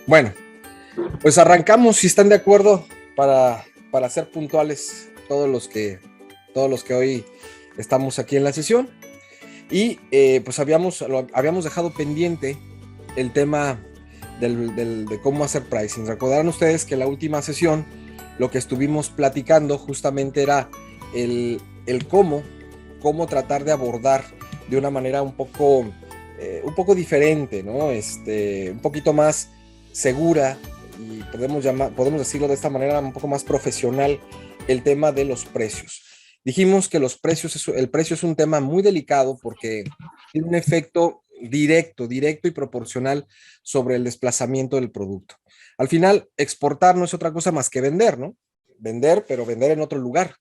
Bueno, pues arrancamos, si están de acuerdo, para ser puntuales todos los que hoy estamos aquí en la sesión. Y pues habíamos dejado pendiente el tema de cómo hacer pricing. Recordarán ustedes que la última sesión lo que estuvimos platicando justamente era el cómo tratar de abordar de una manera un poco diferente, ¿no? Un poquito más segura y podemos decirlo de esta manera un poco más profesional, el tema de los precios. Dijimos que el precio es un tema muy delicado porque tiene un efecto directo y proporcional sobre el desplazamiento del producto. Al final, exportar no es otra cosa más que vender, ¿no? Vender, pero vender en otro lugar.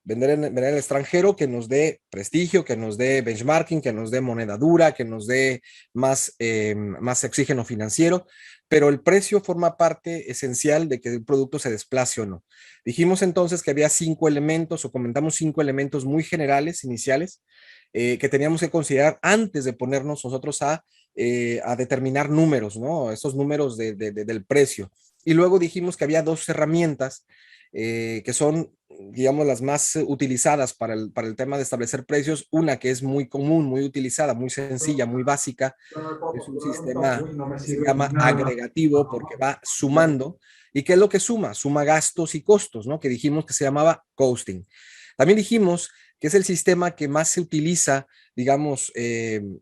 Vender en el extranjero que nos dé prestigio, que nos dé benchmarking, que nos dé moneda dura, que nos dé más oxígeno financiero, pero el precio forma parte esencial de que el producto se desplace o no. Dijimos entonces que había 5 elementos, o comentamos 5 elementos muy generales, iniciales, que teníamos que considerar antes de ponernos nosotros a determinar números, ¿no? Esos números del precio. Y luego dijimos que había 2 herramientas que son, digamos, las más utilizadas para el tema de establecer precios. Una que es muy común, muy utilizada, muy sencilla, muy básica, es un sistema que se llama agregativo porque va sumando. ¿Y qué es lo que suma? Suma gastos y costos, ¿no? Que dijimos que se llamaba costing. También dijimos que es el sistema que más se utiliza, digamos,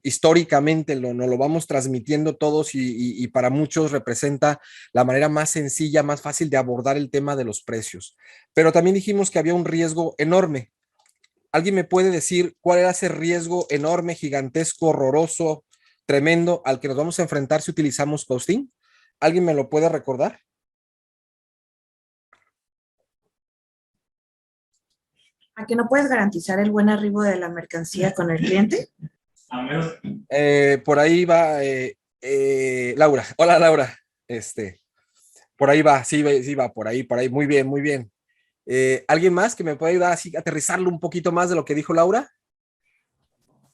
históricamente, nos lo vamos transmitiendo todos y para muchos representa la manera más sencilla, más fácil de abordar el tema de los precios. Pero también dijimos que había un riesgo enorme. ¿Alguien me puede decir cuál era ese riesgo enorme, gigantesco, horroroso, tremendo al que nos vamos a enfrentar si utilizamos costing? ¿Alguien me lo puede recordar? ¿A que no puedes garantizar el buen arribo de la mercancía con el cliente? Por ahí va Laura. Hola, Laura. Por ahí va, sí va, por ahí, muy bien, muy bien. ¿Alguien más que me pueda ayudar así a aterrizarlo un poquito más de lo que dijo Laura?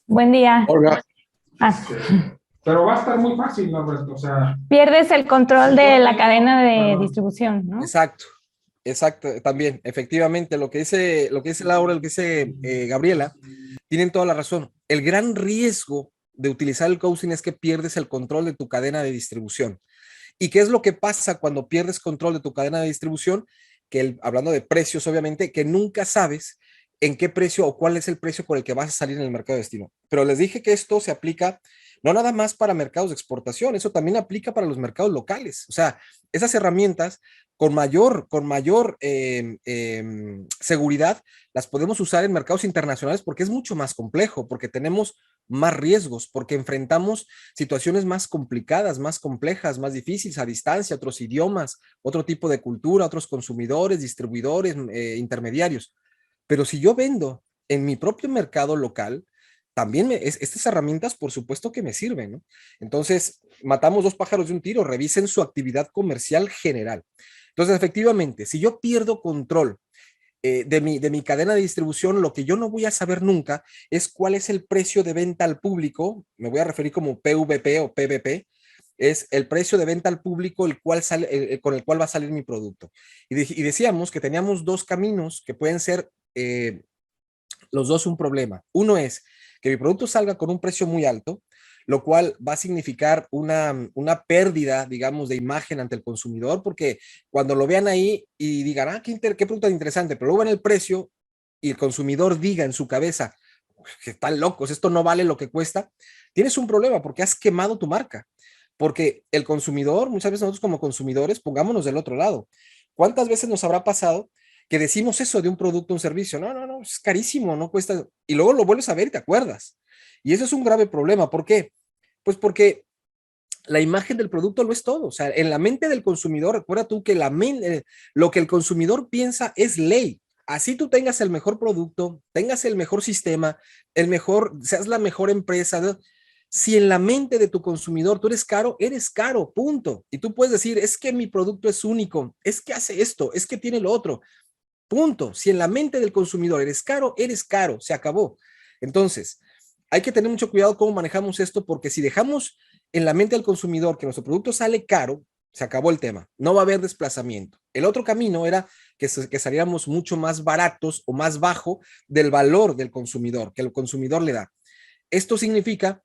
Buen día. Hola. Pero va a estar muy fácil, ¿no? O sea, Pierdes el control de la cadena de distribución, ¿no? Exacto, también, efectivamente, lo que dice Laura, lo que dice Gabriela, tienen toda la razón. El gran riesgo de utilizar el costing es que pierdes el control de tu cadena de distribución. ¿Y qué es lo que pasa cuando pierdes control de tu cadena de distribución? Hablando de precios, obviamente, que nunca sabes en qué precio o cuál es el precio con el que vas a salir en el mercado de destino. Pero les dije que esto se aplica no nada más para mercados de exportación, eso también aplica para los mercados locales. O sea, esas herramientas con mayor seguridad las podemos usar en mercados internacionales porque es mucho más complejo, porque tenemos más riesgos, porque enfrentamos situaciones más complicadas, más complejas, más difíciles a distancia, otros idiomas, otro tipo de cultura, otros consumidores, distribuidores, intermediarios. Pero si yo vendo en mi propio mercado local, también estas herramientas, por supuesto que me sirven, ¿no? Entonces, matamos 2 pájaros de un tiro, revisen su actividad comercial general. Entonces, efectivamente, si yo pierdo control de mi cadena de distribución, lo que yo no voy a saber nunca es cuál es el precio de venta al público, me voy a referir como PVP o PVP, es el precio de venta al público con el cual va a salir mi producto. Y decíamos que teníamos 2 caminos que pueden ser los dos un problema. Uno es que mi producto salga con un precio muy alto, lo cual va a significar una pérdida, digamos, de imagen ante el consumidor, porque cuando lo vean ahí y digan, qué producto interesante, pero luego ven el precio y el consumidor diga en su cabeza, que están locos, esto no vale lo que cuesta, tienes un problema porque has quemado tu marca. Porque el consumidor, muchas veces nosotros como consumidores, pongámonos del otro lado. ¿Cuántas veces nos habrá pasado que decimos eso de un producto o un servicio? No, es carísimo, no cuesta. Y luego lo vuelves a ver y te acuerdas. Y eso es un grave problema. ¿Por qué? Pues porque la imagen del producto lo es todo. O sea, en la mente del consumidor, recuerda tú que lo que el consumidor piensa es ley. Así tú tengas el mejor producto, tengas el mejor sistema, seas la mejor empresa, ¿no? Si en la mente de tu consumidor tú eres caro, punto. Y tú puedes decir, es que mi producto es único, es que hace esto, es que tiene lo otro. Punto. Si en la mente del consumidor eres caro, se acabó. Entonces, hay que tener mucho cuidado cómo manejamos esto, porque si dejamos en la mente del consumidor que nuestro producto sale caro, Se acabó el tema. No va a haber desplazamiento. El otro camino era que saliéramos mucho más baratos o más bajo del valor del consumidor, que el consumidor le da. Esto significa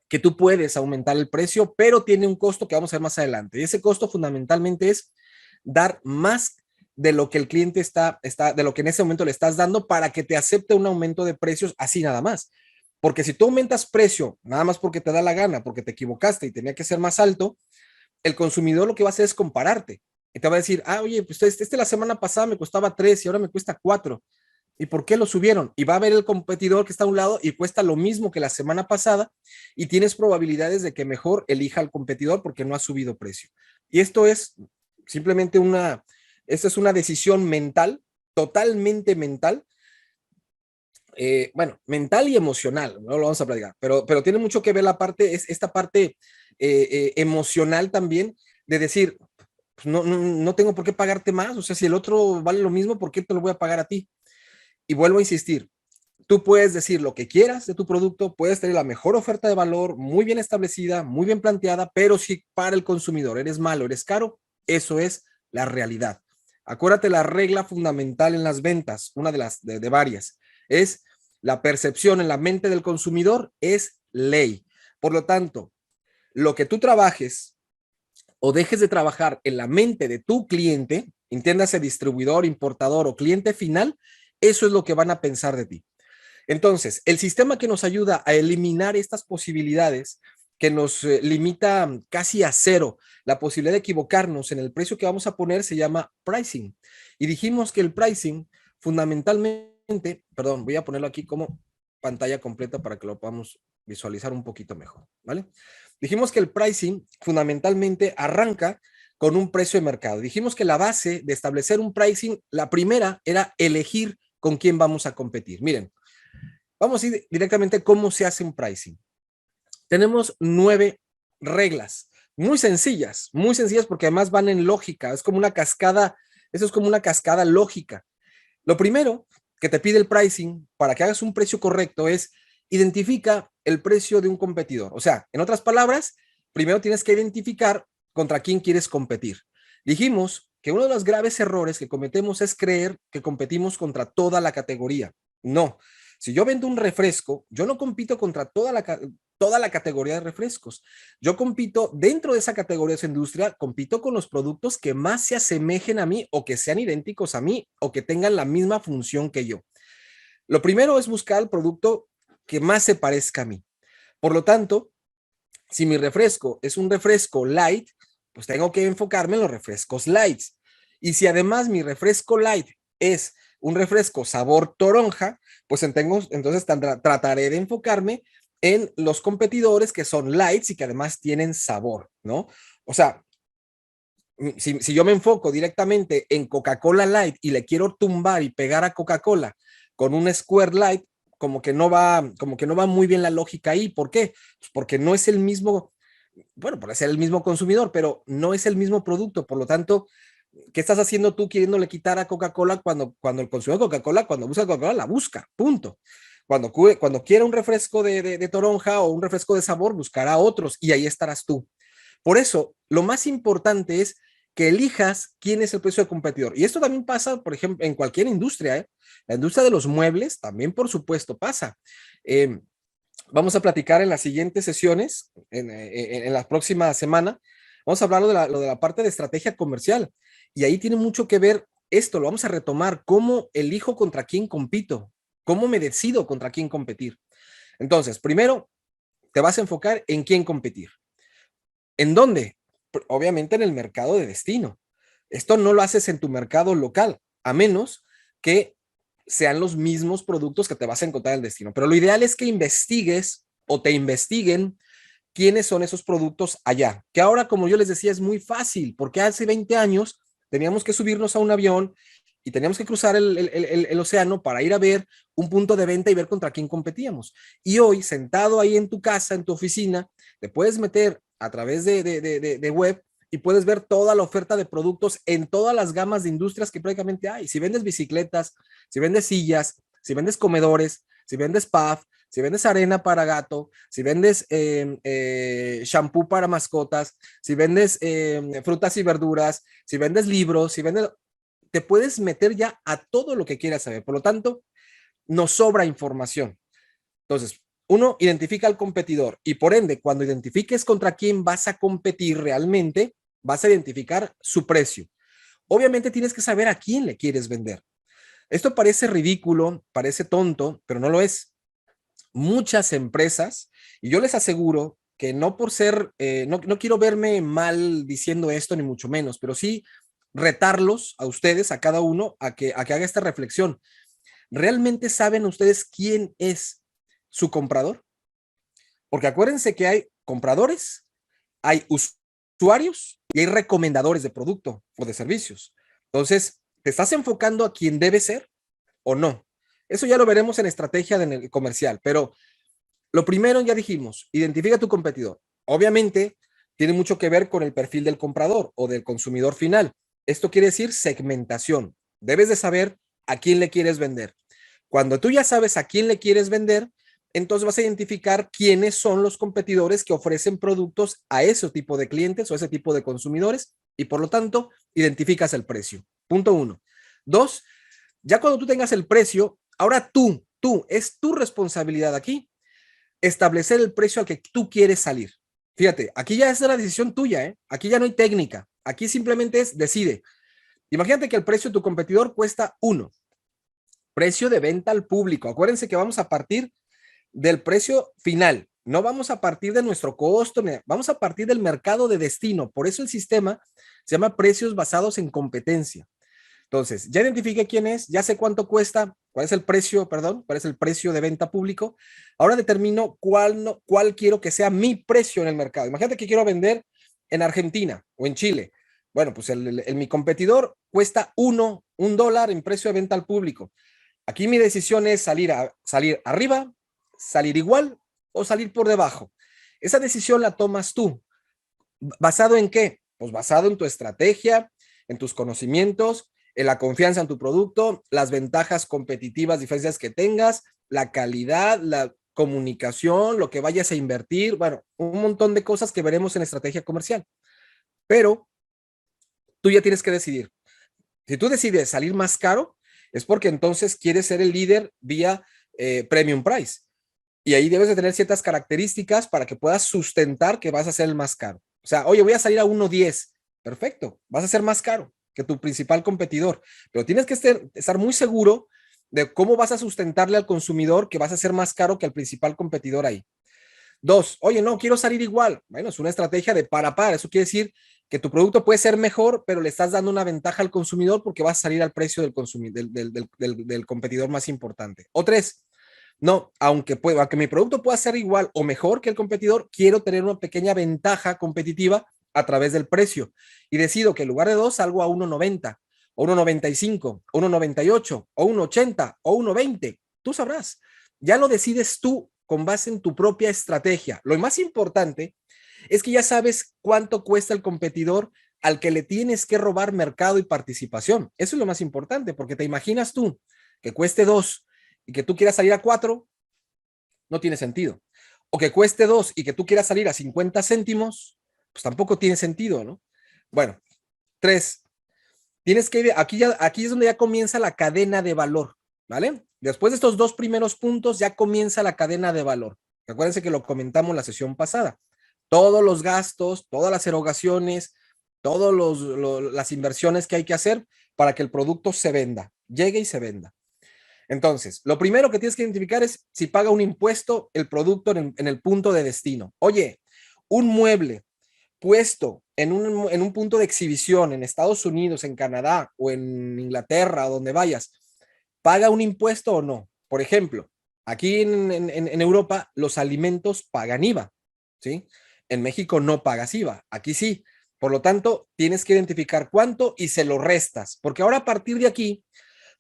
que tú puedes aumentar el precio, pero tiene un costo que vamos a ver más adelante. Y ese costo fundamentalmente es dar más de lo que el cliente de lo que en ese momento le estás dando para que te acepte un aumento de precios así nada más. Porque si tú aumentas precio nada más porque te da la gana, porque te equivocaste y tenía que ser más alto, el consumidor lo que va a hacer es compararte. Y te va a decir, oye, pues la semana pasada me costaba 3 y ahora me cuesta 4. ¿Y por qué lo subieron? Y va a ver el competidor que está a un lado y cuesta lo mismo que la semana pasada y tienes probabilidades de que mejor elija al competidor porque no ha subido precio. Y esto es simplemente esta es una decisión mental, totalmente mental, mental y emocional, no lo vamos a platicar, pero tiene mucho que ver esta parte emocional también de decir, pues no tengo por qué pagarte más, o sea, si el otro vale lo mismo, ¿por qué te lo voy a pagar a ti? Y vuelvo a insistir, tú puedes decir lo que quieras de tu producto, puedes tener la mejor oferta de valor, muy bien establecida, muy bien planteada, pero si para el consumidor eres malo, eres caro, eso es la realidad. Acuérdate la regla fundamental en las ventas, una de varias, es la percepción en la mente del consumidor es ley. Por lo tanto, lo que tú trabajes o dejes de trabajar en la mente de tu cliente, entiéndase distribuidor, importador o cliente final, eso es lo que van a pensar de ti. Entonces, el sistema que nos ayuda a eliminar estas posibilidades, que nos limita casi a cero la posibilidad de equivocarnos en el precio que vamos a poner, se llama pricing. Y dijimos que el pricing fundamentalmente, perdón, voy a ponerlo aquí como pantalla completa para que lo podamos visualizar un poquito mejor, ¿vale? Dijimos que el pricing fundamentalmente arranca con un precio de mercado. Dijimos que la base de establecer un pricing, la primera era elegir con quién vamos a competir. Miren, vamos a ir directamente a cómo se hace un pricing. Tenemos 9 reglas, muy sencillas porque además van en lógica, es como una cascada, eso es como una cascada lógica. Lo primero que te pide el pricing para que hagas un precio correcto es identifica el precio de un competidor. O sea, en otras palabras, primero tienes que identificar contra quién quieres competir. Dijimos que uno de los graves errores que cometemos es creer que competimos contra toda la categoría. No. Si yo vendo un refresco, yo no compito contra toda la categoría de refrescos. Yo compito dentro de esa categoría de esa industria, compito con los productos que más se asemejen a mí o que sean idénticos a mí o que tengan la misma función que yo. Lo primero es buscar el producto que más se parezca a mí. Por lo tanto, si mi refresco es un refresco light, pues tengo que enfocarme en los refrescos light. Y si además mi refresco light es un refresco sabor toronja, pues entonces trataré de enfocarme en los competidores que son lights y que además tienen sabor, ¿no? O sea, si yo me enfoco directamente en Coca-Cola Light y le quiero tumbar y pegar a Coca-Cola con un Square Light, como que no va muy bien la lógica ahí. ¿Por qué? Pues porque no es el mismo, bueno, puede ser el mismo consumidor, pero no es el mismo producto. Por lo tanto, ¿qué estás haciendo tú queriéndole quitar a Coca-Cola cuando el consumidor de Coca-Cola, cuando busca Coca-Cola, la busca, punto? Cuando quiera un refresco de toronja o un refresco de sabor, buscará otros y ahí estarás tú. Por eso, lo más importante es que elijas quién es el precio del competidor. Y esto también pasa, por ejemplo, en cualquier industria, ¿eh? La industria de los muebles también, por supuesto, pasa. Vamos a platicar en las siguientes sesiones, en la próxima semana, vamos a hablar de la parte de estrategia comercial. Y ahí tiene mucho que ver esto, lo vamos a retomar, cómo elijo contra quién compito, cómo me decido contra quién competir. Entonces, primero, te vas a enfocar en quién competir. ¿En dónde? Obviamente en el mercado de destino. Esto no lo haces en tu mercado local, a menos que sean los mismos productos que te vas a encontrar en el destino. Pero lo ideal es que investigues o te investiguen quiénes son esos productos allá. Que ahora, como yo les decía, es muy fácil, porque hace 20 años teníamos que subirnos a un avión y teníamos que cruzar el océano para ir a ver un punto de venta y ver contra quién competíamos. Y hoy, sentado ahí en tu casa, en tu oficina, te puedes meter a través de web y puedes ver toda la oferta de productos en todas las gamas de industrias que prácticamente hay. Si vendes bicicletas, si vendes sillas, si vendes comedores, si vendes puff, si vendes arena para gato, si vendes shampoo para mascotas, si vendes frutas y verduras, si vendes libros, si vendes, te puedes meter ya a todo lo que quieras saber. Por lo tanto, nos sobra información. Entonces, uno identifica al competidor y por ende, cuando identifiques contra quién vas a competir realmente, vas a identificar su precio. Obviamente tienes que saber a quién le quieres vender. Esto parece ridículo, parece tonto, pero no lo es. Muchas empresas, y yo les aseguro que no por ser, no quiero verme mal diciendo esto, ni mucho menos, pero sí retarlos a ustedes, a cada uno, a que haga esta reflexión. ¿Realmente saben ustedes quién es su comprador? Porque acuérdense que hay compradores, hay usuarios y hay recomendadores de producto o de servicios. Entonces, ¿te estás enfocando a quién debe ser o no? Eso ya lo veremos en estrategia comercial, pero lo primero ya dijimos, identifica tu competidor. Obviamente, tiene mucho que ver con el perfil del comprador o del consumidor final. Esto quiere decir segmentación. Debes de saber a quién le quieres vender. Cuando tú ya sabes a quién le quieres vender, entonces vas a identificar quiénes son los competidores que ofrecen productos a ese tipo de clientes o ese tipo de consumidores y por lo tanto identificas el precio. Punto 1. 2, ya cuando tú tengas el precio, ahora es tu responsabilidad aquí establecer el precio al que tú quieres salir. Fíjate, aquí ya es la decisión tuya, ¿eh? Aquí ya no hay técnica. Aquí simplemente es decide. Imagínate que el precio de tu competidor cuesta 1. Precio de venta al público. Acuérdense que vamos a partir del precio final. No vamos a partir de nuestro costo, vamos a partir del mercado de destino. Por eso el sistema se llama precios basados en competencia. Entonces, ya identifiqué quién es, ya sé cuánto cuesta, cuál es el precio de venta público. Ahora determino cuál quiero que sea mi precio en el mercado. Imagínate que quiero vender en Argentina o en Chile. Bueno, pues mi competidor cuesta $1 en precio de venta al público. Aquí mi decisión es salir arriba, salir igual o salir por debajo. Esa decisión la tomas tú. ¿Basado en qué? Pues basado en tu estrategia, en tus conocimientos, en la confianza en tu producto, las ventajas competitivas, diferencias que tengas, la calidad, la comunicación, lo que vayas a invertir, bueno, un montón de cosas que veremos en estrategia comercial. Pero tú ya tienes que decidir. Si tú decides salir más caro, es porque entonces quieres ser el líder vía premium price. Y ahí debes de tener ciertas características para que puedas sustentar que vas a ser el más caro. O sea, oye, voy a salir a 1.10. Perfecto, vas a ser más caro que tu principal competidor. Pero tienes que estar muy seguro de cómo vas a sustentarle al consumidor que vas a ser más caro que el principal competidor ahí. 2, oye, no, quiero salir igual. Bueno, es una estrategia de par a par. Eso quiere decir que tu producto puede ser mejor, pero le estás dando una ventaja al consumidor porque vas a salir al precio del competidor más importante. O 3, no, aunque mi producto pueda ser igual o mejor que el competidor, quiero tener una pequeña ventaja competitiva a través del precio. Y decido que en lugar de 2 salgo a 1.90, o 1.95, o 1.98, o 1.80, o 1.20. Tú sabrás. Ya lo decides tú con base en tu propia estrategia. Lo más importante es que ya sabes cuánto cuesta el competidor al que le tienes que robar mercado y participación. Eso es lo más importante, porque te imaginas tú que cueste 2 y que tú quieras salir a 4, no tiene sentido. O que cueste 2 y que tú quieras salir a 50 céntimos, pues tampoco tiene sentido, ¿no? Bueno, 3, tienes que, aquí es donde ya comienza la cadena de valor, ¿vale? Después de estos 2 primeros puntos ya comienza la cadena de valor. Acuérdense que lo comentamos la sesión pasada. Todos los gastos, todas las erogaciones, todas las inversiones que hay que hacer para que el producto se venda, llegue y se venda. Entonces, lo primero que tienes que identificar es si paga un impuesto el producto en el punto de destino. Oye, un mueble puesto en un punto de exhibición en Estados Unidos, en Canadá o en Inglaterra, o donde vayas, ¿paga un impuesto o no? Por ejemplo, aquí en Europa los alimentos pagan IVA, ¿sí? En México no pagas IVA, aquí sí. Por lo tanto, tienes que identificar cuánto y se lo restas, porque ahora a partir de aquí,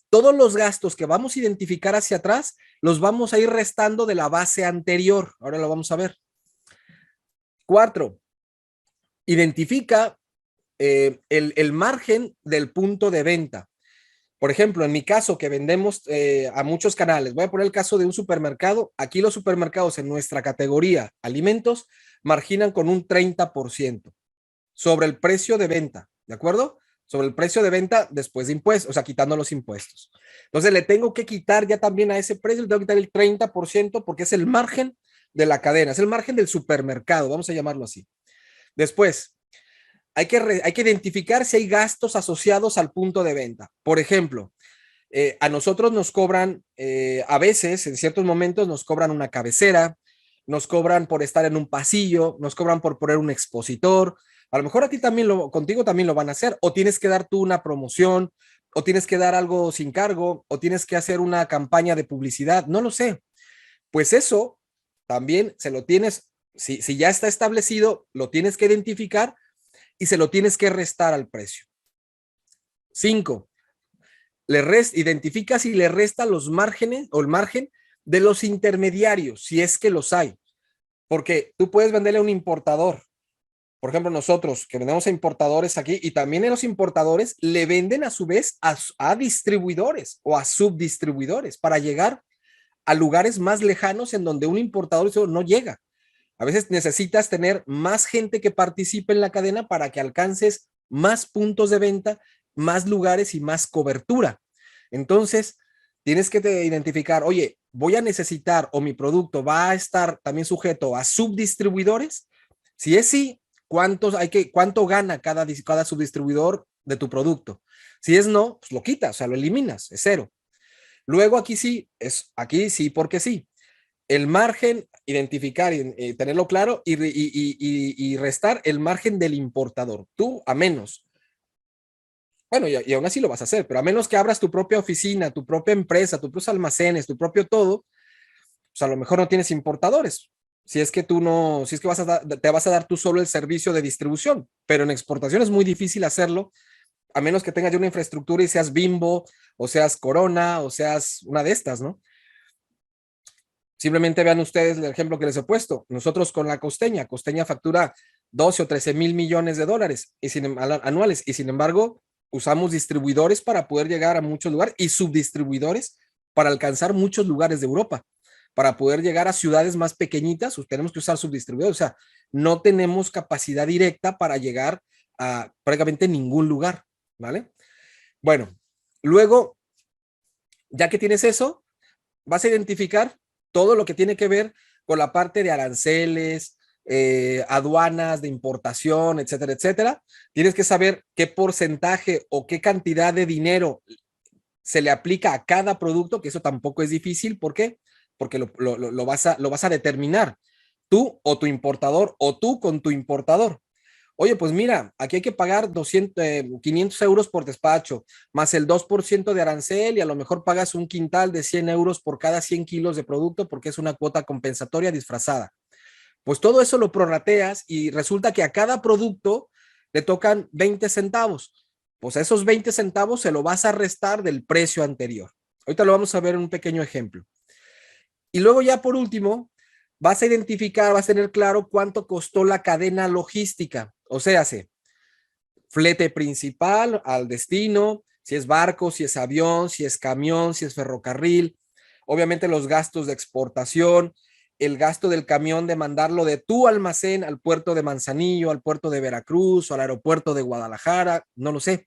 todos los gastos que vamos a identificar hacia atrás, los vamos a ir restando de la base anterior. Ahora lo vamos a ver. 4, identifica el margen del punto de venta. Por ejemplo, en mi caso, que vendemos a muchos canales, voy a poner el caso de un supermercado. Aquí los supermercados en nuestra categoría alimentos marginan con un 30% sobre el precio de venta, ¿de acuerdo? Sobre el precio de venta después de impuestos, o sea, quitando los impuestos. Entonces le tengo que quitar ya también a ese precio, le tengo que quitar el 30% porque es el margen de la cadena, es el margen del supermercado, vamos a llamarlo así. Después, hay que identificar si hay gastos asociados al punto de venta. Por ejemplo, a nosotros nos cobran, a veces, en ciertos momentos, nos cobran una cabecera, nos cobran por estar en un pasillo, nos cobran por poner un expositor. A lo mejor a ti también, contigo también lo van a hacer, o tienes que dar tú una promoción, o tienes que dar algo sin cargo, o tienes que hacer una campaña de publicidad, no lo sé. Pues eso también se lo tienes, si ya está establecido, lo tienes que identificar y se lo tienes que restar al precio. 5. Identifica si le resta los márgenes o el margen de los intermediarios, si es que los hay. Porque tú puedes venderle a un importador. Por ejemplo, nosotros que vendemos a importadores aquí y también a los importadores le venden a su vez a distribuidores o a subdistribuidores para llegar a lugares más lejanos en donde un importador no llega. A veces necesitas tener más gente que participe en la cadena para que alcances más puntos de venta, más lugares y más cobertura. Entonces, tienes que identificar, oye, voy a necesitar o mi producto va a estar también sujeto a subdistribuidores. Si es sí, ¿cuánto gana cada subdistribuidor de tu producto? Si es no, pues lo quitas, o sea, lo eliminas, es cero. Luego aquí sí, porque sí. El margen, identificar y tenerlo claro y restar el margen del importador. Tú a menos. Bueno, y aún así lo vas a hacer, pero a menos que abras tu propia oficina, tu propia empresa, tus propios almacenes, tu propio todo, pues a lo mejor no tienes importadores. Si es que te vas a dar tú solo el servicio de distribución, pero en exportación es muy difícil hacerlo, a menos que tengas ya una infraestructura y seas Bimbo, o seas Corona, o seas una de estas, ¿no? Simplemente vean ustedes el ejemplo que les he puesto. Nosotros con la Costeña factura 12 o 13 mil millones de dólares anuales y sin embargo usamos distribuidores para poder llegar a muchos lugares y subdistribuidores para alcanzar muchos lugares de Europa. Para poder llegar a ciudades más pequeñitas, tenemos que usar subdistribuidores. O sea, no tenemos capacidad directa para llegar a prácticamente ningún lugar, ¿vale? Bueno, luego, ya que tienes eso, vas a identificar todo lo que tiene que ver con la parte de aranceles, aduanas, de importación, etcétera, etcétera. Tienes que saber qué porcentaje o qué cantidad de dinero se le aplica a cada producto, que eso tampoco es difícil. ¿Por qué? Porque lo vas a determinar tú o tu importador o tú con tu importador. Oye, pues mira, aquí hay que pagar 500 euros por despacho, más el 2% de arancel y a lo mejor pagas un quintal de 100 euros por cada 100 kilos de producto porque es una cuota compensatoria disfrazada. Pues todo eso lo prorrateas y resulta que a cada producto le tocan 20 centavos. Pues a esos 20 centavos se lo vas a restar del precio anterior. Ahorita lo vamos a ver en un pequeño ejemplo. Y luego ya por último, vas a identificar, vas a tener claro cuánto costó la cadena logística. O sea, flete principal al destino, si es barco, si es avión, si es camión, si es ferrocarril, obviamente los gastos de exportación, el gasto del camión de mandarlo de tu almacén al puerto de Manzanillo, al puerto de Veracruz o al aeropuerto de Guadalajara, no lo sé.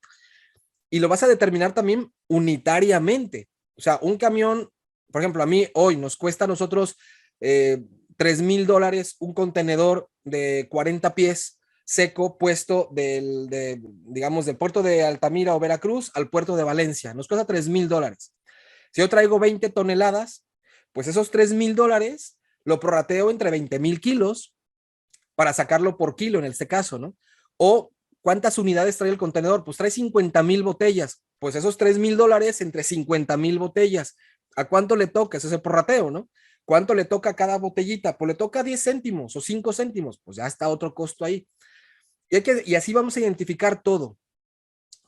Y lo vas a determinar también unitariamente. O sea, un camión, por ejemplo, a mí hoy nos cuesta a nosotros $3,000 un contenedor de 40 pies seco puesto digamos, del puerto de Altamira o Veracruz al puerto de Valencia. Nos cuesta $3,000. Si yo traigo 20 toneladas, pues esos $3,000 lo prorrateo entre 20,000 kilos para sacarlo por kilo en este caso, ¿no? O ¿cuántas unidades trae el contenedor? Pues trae 50,000 botellas. Pues esos $3,000 entre 50,000 botellas. ¿A cuánto le toca? Ese es el prorrateo, ¿no? ¿Cuánto le toca a cada botellita? Pues le toca 10 céntimos o 5 céntimos. Pues ya está otro costo ahí. Y así vamos a identificar todo.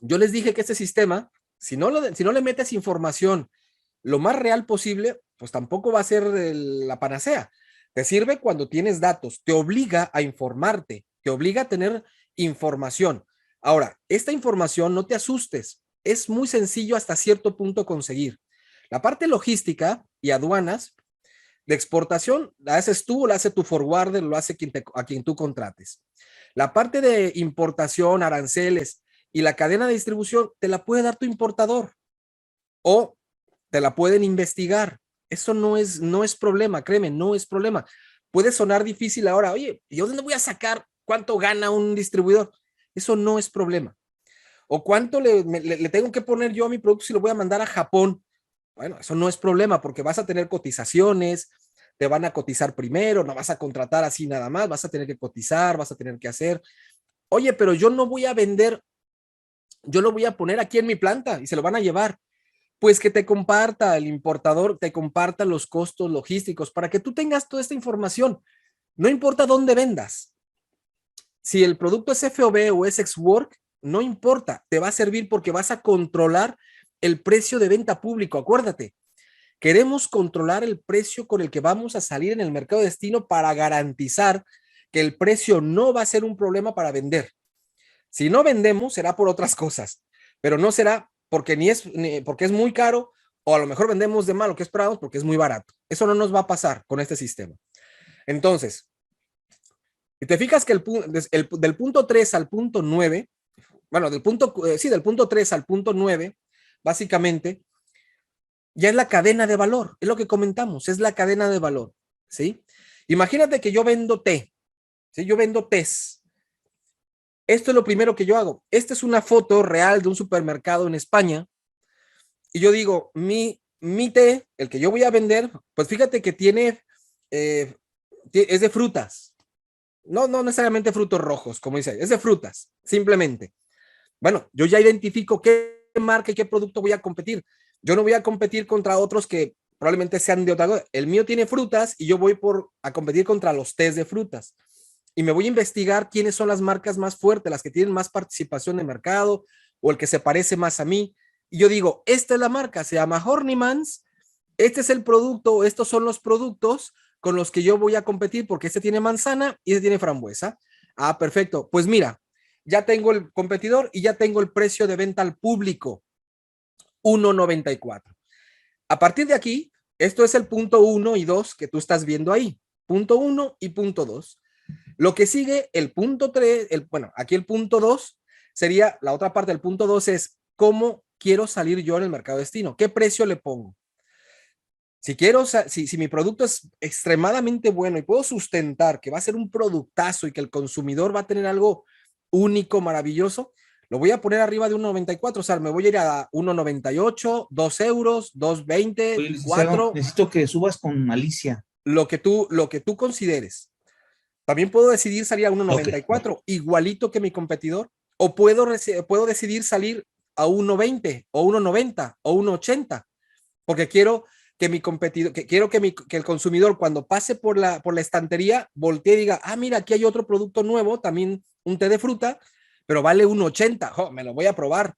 Yo les dije que este sistema, si no le metes información lo más real posible, pues tampoco va a ser la panacea. Te sirve cuando tienes datos, te obliga a informarte, te obliga a tener información. Ahora, esta información no te asustes, es muy sencillo hasta cierto punto conseguir. La parte logística y aduanas de exportación la haces tú, la hace tu forwarder, lo hace a quien tú contrates. La parte de importación, aranceles y la cadena de distribución te la puede dar tu importador o te la pueden investigar. Eso no es problema, créeme, no es problema. Puede sonar difícil ahora, oye, ¿yo dónde voy a sacar cuánto gana un distribuidor? Eso no es problema. O cuánto le tengo que poner yo a mi producto si lo voy a mandar a Japón. Bueno, eso no es problema porque vas a tener cotizaciones, te van a cotizar primero, no vas a contratar así nada más, vas a tener que cotizar, vas a tener que hacer. Oye, pero yo no voy a vender, yo lo voy a poner aquí en mi planta y se lo van a llevar. Pues que te comparta el importador, te comparta los costos logísticos para que tú tengas toda esta información. No importa dónde vendas. Si el producto es FOB o es ex-work, no importa, te va a servir porque vas a controlar el precio de venta público. Acuérdate, queremos controlar el precio con el que vamos a salir en el mercado de destino para garantizar que el precio no va a ser un problema para vender. Si no vendemos, será por otras cosas, pero no será porque porque es muy caro o a lo mejor vendemos de más lo que esperábamos porque es muy barato. Eso no nos va a pasar con este sistema. Entonces, si te fijas que del punto 3 al punto 9, bueno, del punto 3 al punto 9, básicamente, ya es la cadena de valor, es lo que comentamos, es la cadena de valor, ¿sí? Imagínate que yo vendo té, ¿sí? Yo vendo tés. Esto es lo primero que yo hago. Esta es una foto real de un supermercado en España y yo digo, mi té, el que yo voy a vender, pues fíjate que es de frutas. No necesariamente frutos rojos, como dice, es de frutas, simplemente. Bueno, yo ya identifico qué marca y qué producto voy a competir. Yo no voy a competir contra otros que probablemente sean de otra cosa. El mío tiene frutas y yo voy a competir contra los tés de frutas. Y me voy a investigar quiénes son las marcas más fuertes, las que tienen más participación de mercado o el que se parece más a mí. Y yo digo, esta es la marca, se llama Hornimans, este es el producto, estos son los productos con los que yo voy a competir porque este tiene manzana y este tiene frambuesa. Ah, perfecto. Pues mira, ya tengo el competidor y ya tengo el precio de venta al público, 1.94. A partir de aquí, esto es el punto 1 y 2 que tú estás viendo ahí, punto 1 y punto 2. Lo que sigue, el punto 3, aquí el punto 2 sería, la otra parte del punto 2 es cómo quiero salir yo en el mercado destino, qué precio le pongo. Si mi producto es extremadamente bueno y puedo sustentar que va a ser un productazo y que el consumidor va a tener algo único, maravilloso, lo voy a poner arriba de 1.94, o sea, me voy a ir a 1.98, 2 euros, 2.20, Oye, 4. Necesito que subas con Alicia. Lo que tú consideres. También puedo decidir salir a 1.94, okay, igualito que mi competidor, o puedo decidir salir a 1.20 o 1.90 o 1.80, porque quiero que mi competidor, que el consumidor cuando pase por la estantería voltee y diga, ah, mira, aquí hay otro producto nuevo, también un té de fruta, pero vale 1.80, oh, me lo voy a probar.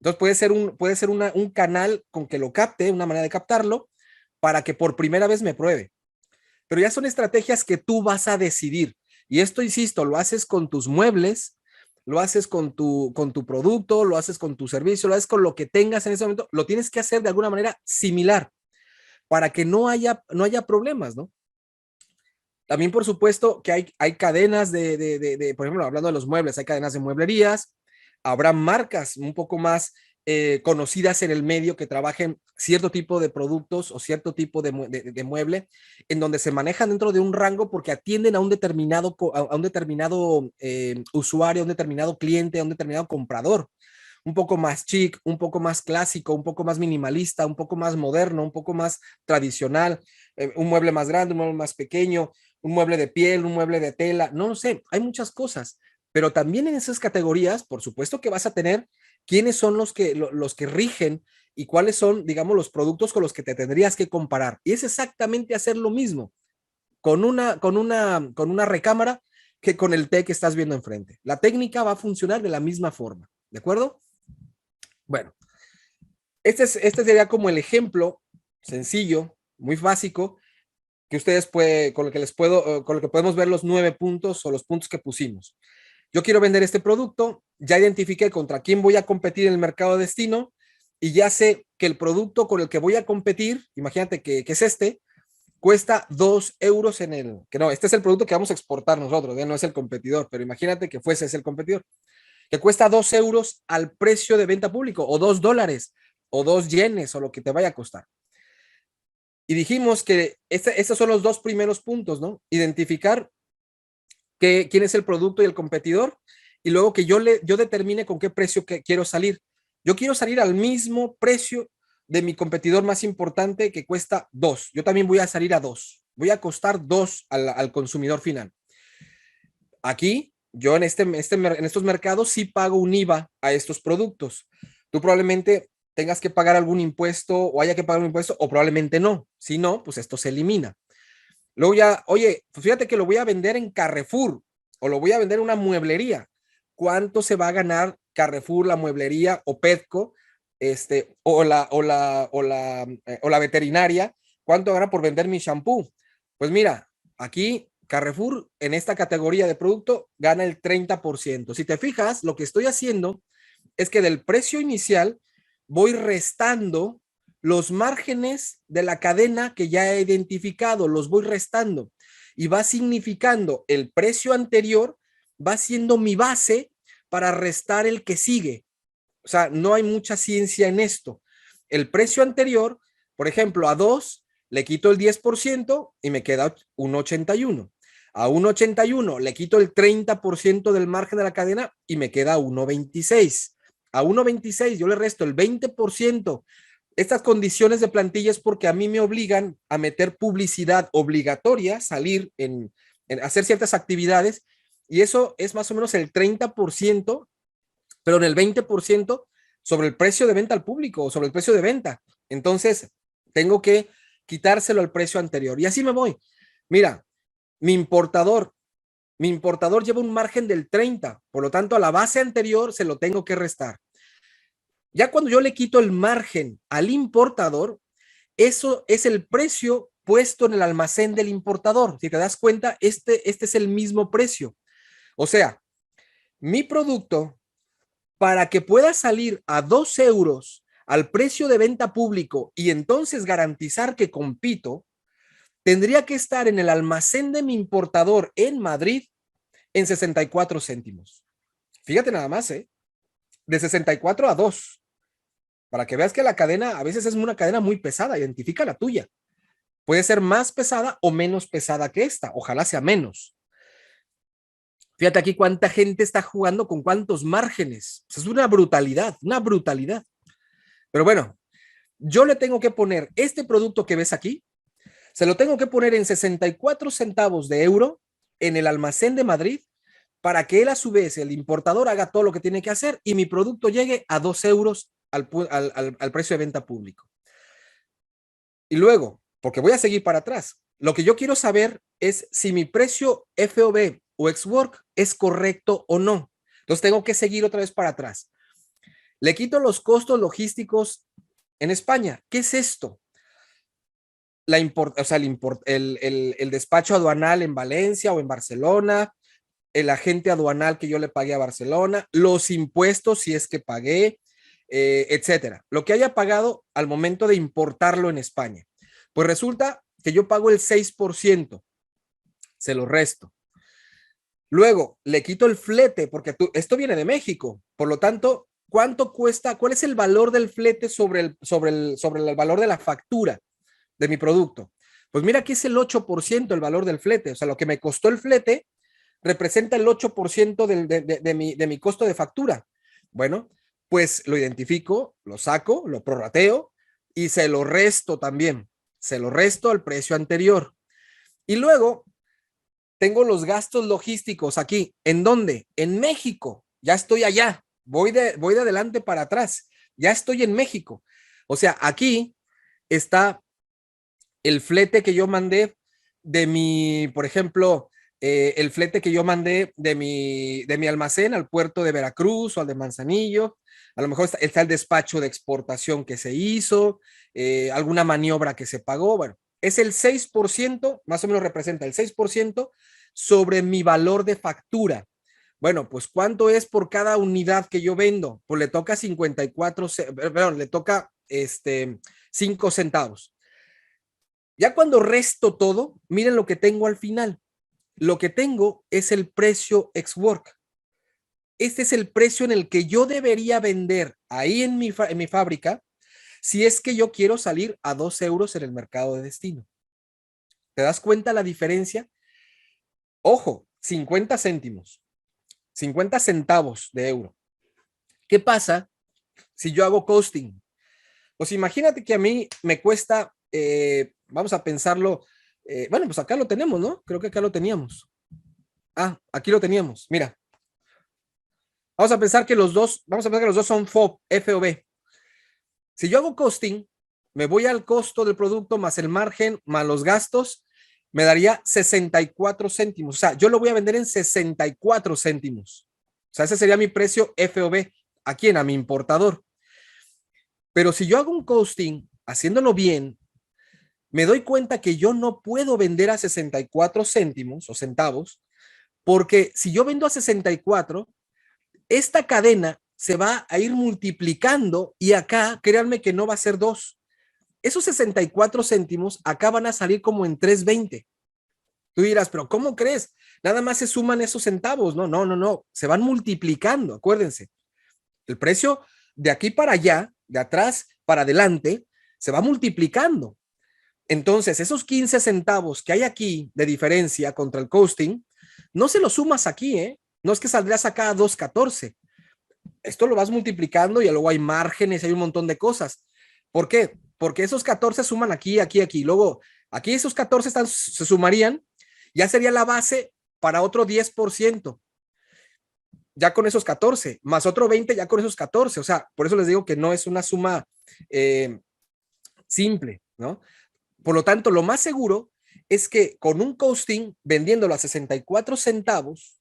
Entonces puede ser un canal con que lo capte, una manera de captarlo, para que por primera vez me pruebe. Pero ya son estrategias que tú vas a decidir. Y esto, insisto, lo haces con tus muebles, lo haces con tu producto, lo haces con tu servicio, lo haces con lo que tengas en ese momento. Lo tienes que hacer de alguna manera similar para que no haya problemas, ¿no? También, por supuesto, que hay cadenas por ejemplo, hablando de los muebles, hay cadenas de mueblerías, habrá marcas un poco más conocidas en el medio que trabajen cierto tipo de productos o cierto tipo de mueble en donde se manejan dentro de un rango porque atienden a un determinado usuario, a un determinado cliente, a un determinado comprador. Un poco más chic, un poco más clásico, un poco más minimalista, un poco más moderno, un poco más tradicional, un mueble más grande, un mueble más pequeño, un mueble de piel, un mueble de tela, no lo sé, hay muchas cosas, pero también en esas categorías, por supuesto que vas a tener quiénes son los que rigen y cuáles son, digamos, los productos con los que te tendrías que comparar. Y es exactamente hacer lo mismo con una recámara que con el té que estás viendo enfrente. La técnica va a funcionar de la misma forma, ¿de acuerdo? Bueno, este sería como el ejemplo sencillo, muy básico, que ustedes con lo que podemos ver los 9 puntos o los puntos que pusimos. yo quiero vender este producto, ya identifiqué contra quién voy a competir en el mercado de destino y ya sé que el producto con el que voy a competir, imagínate que es este, cuesta 2 euros que no, este es el producto que vamos a exportar nosotros, no es el competidor, pero imagínate que fuese ese el competidor, que cuesta 2 euros al precio de venta público, o $2, o 2 yenes, o lo que te vaya a costar. Y dijimos que estos son los dos primeros puntos, ¿no? Identificar quién es el producto y el competidor, y luego que yo determine con qué precio que quiero salir. Yo quiero salir al mismo precio de mi competidor más importante, que cuesta 2. Yo también voy a salir a 2. Voy a costar 2 al consumidor final. Aquí, yo en estos mercados sí pago un IVA a estos productos. Tú probablemente tengas que pagar algún impuesto, o haya que pagar un impuesto, o probablemente no. Si no, pues esto se elimina. Luego ya, oye, pues fíjate que lo voy a vender en Carrefour, o lo voy a vender en una mueblería. ¿Cuánto se va a ganar Carrefour, la mueblería, o Petco, o la veterinaria? ¿Cuánto gana por vender mi shampoo? Pues mira, aquí Carrefour en esta categoría de producto gana el 30%. Si te fijas, lo que estoy haciendo es que del precio inicial voy restando los márgenes de la cadena que ya he identificado, los voy restando, y va significando el precio anterior, va siendo mi base para restar el que sigue. O sea, no hay mucha ciencia en esto. El precio anterior, por ejemplo, a 2 le quito el 10% y me queda 1.81. A 1.81 le quito el 30% del margen de la cadena y me queda 1.26. A 1.26 yo le resto el 20%. Estas condiciones de plantilla es porque a mí me obligan a meter publicidad obligatoria, salir en hacer ciertas actividades, y eso es más o menos el 30%, pero en el 20% sobre el precio de venta al público, o sobre el precio de venta. Entonces, tengo que quitárselo al precio anterior. Y así me voy. Mira, mi importador lleva un margen del 30%, por lo tanto, a la base anterior se lo tengo que restar. Ya cuando yo le quito el margen al importador, eso es el precio puesto en el almacén del importador. Si te das cuenta, este es el mismo precio. O sea, mi producto, para que pueda salir a 2 euros al precio de venta público y entonces garantizar que compito, tendría que estar en el almacén de mi importador en Madrid en 64 céntimos. Fíjate nada más, de 64 a 2. Para que veas que la cadena a veces es una cadena muy pesada. Identifica la tuya. Puede ser más pesada o menos pesada que esta. Ojalá sea menos. Fíjate aquí cuánta gente está jugando con cuántos márgenes. Es una brutalidad, una brutalidad. Pero bueno, yo le tengo que poner este producto que ves aquí, se lo tengo que poner en 64 centavos de euro en el almacén de Madrid, para que él a su vez, el importador, haga todo lo que tiene que hacer y mi producto llegue a 2 euros al precio de venta público. Y luego, porque voy a seguir para atrás, lo que yo quiero saber es si mi precio FOB o ex-work es correcto o no. Entonces tengo que seguir otra vez para atrás. Le quito los costos logísticos en España. ¿Qué es esto? El despacho aduanal en Valencia o en Barcelona, el agente aduanal que yo le pagué a Barcelona, los impuestos si es que pagué, etcétera. Lo que haya pagado al momento de importarlo en España. Pues resulta que yo pago el 6%, se lo resto. Luego le quito el flete, porque esto viene de México, por lo tanto, ¿cuánto cuesta? ¿Cuál es el valor del flete sobre el valor de la factura de mi producto? Pues mira, aquí es el 8% el valor del flete. O sea, lo que me costó el flete representa el 8% de mi costo de factura. Bueno, pues lo identifico, lo saco, lo prorrateo y se lo resto también. Se lo resto al precio anterior. Y luego tengo los gastos logísticos aquí. ¿En dónde? En México. Ya estoy allá. Voy de adelante para atrás. Ya estoy en México. O sea, aquí está el flete que yo mandé de mi, por ejemplo, el flete que yo mandé de mi almacén al puerto de Veracruz o al de Manzanillo. A lo mejor está el despacho de exportación que se hizo, alguna maniobra que se pagó. Bueno, es el 6%, más o menos representa el 6% sobre mi valor de factura. Bueno, pues ¿cuánto es por cada unidad que yo vendo? Pues le toca 5 centavos. Ya cuando resto todo, miren lo que tengo al final. Lo que tengo es el precio ex work. Este es el precio en el que yo debería vender ahí en mi fábrica si es que yo quiero salir a 2 euros en el mercado de destino. ¿Te das cuenta la diferencia? Ojo, 50 céntimos, 50 centavos de euro. ¿Qué pasa si yo hago costing? Pues imagínate que a mí me cuesta, vamos a pensarlo, bueno, pues acá lo tenemos, ¿no? Creo que acá lo teníamos. Ah, aquí lo teníamos, mira. Vamos a pensar que los dos son FOB. Si yo hago costing, me voy al costo del producto más el margen más los gastos, me daría 64 céntimos. O sea, yo lo voy a vender en 64 céntimos. O sea, ese sería mi precio FOB. ¿A quién? A mi importador. Pero si yo hago un costing haciéndolo bien, me doy cuenta que yo no puedo vender a 64 céntimos o centavos, porque si yo vendo a 64, esta cadena se va a ir multiplicando y acá, créanme que no va a ser 2. Esos 64 céntimos acá van a salir como en 3.20. Tú dirás, pero ¿cómo crees? Nada más se suman esos centavos. No. Se van multiplicando, acuérdense. El precio de aquí para allá, de atrás para adelante, se va multiplicando. Entonces, esos 15 centavos que hay aquí de diferencia contra el costing, no se los sumas aquí, ¿eh? No es que saldrás acá a 2.14. Esto lo vas multiplicando y luego hay márgenes, hay un montón de cosas. ¿Por qué? Porque esos 14 suman aquí. Luego, aquí esos 14 se sumarían, ya sería la base para otro 10%. Ya con esos 14, más otro 20 ya con esos 14. O sea, por eso les digo que no es una suma simple, ¿no? Por lo tanto, lo más seguro es que con un costing, vendiéndolo a 64 centavos,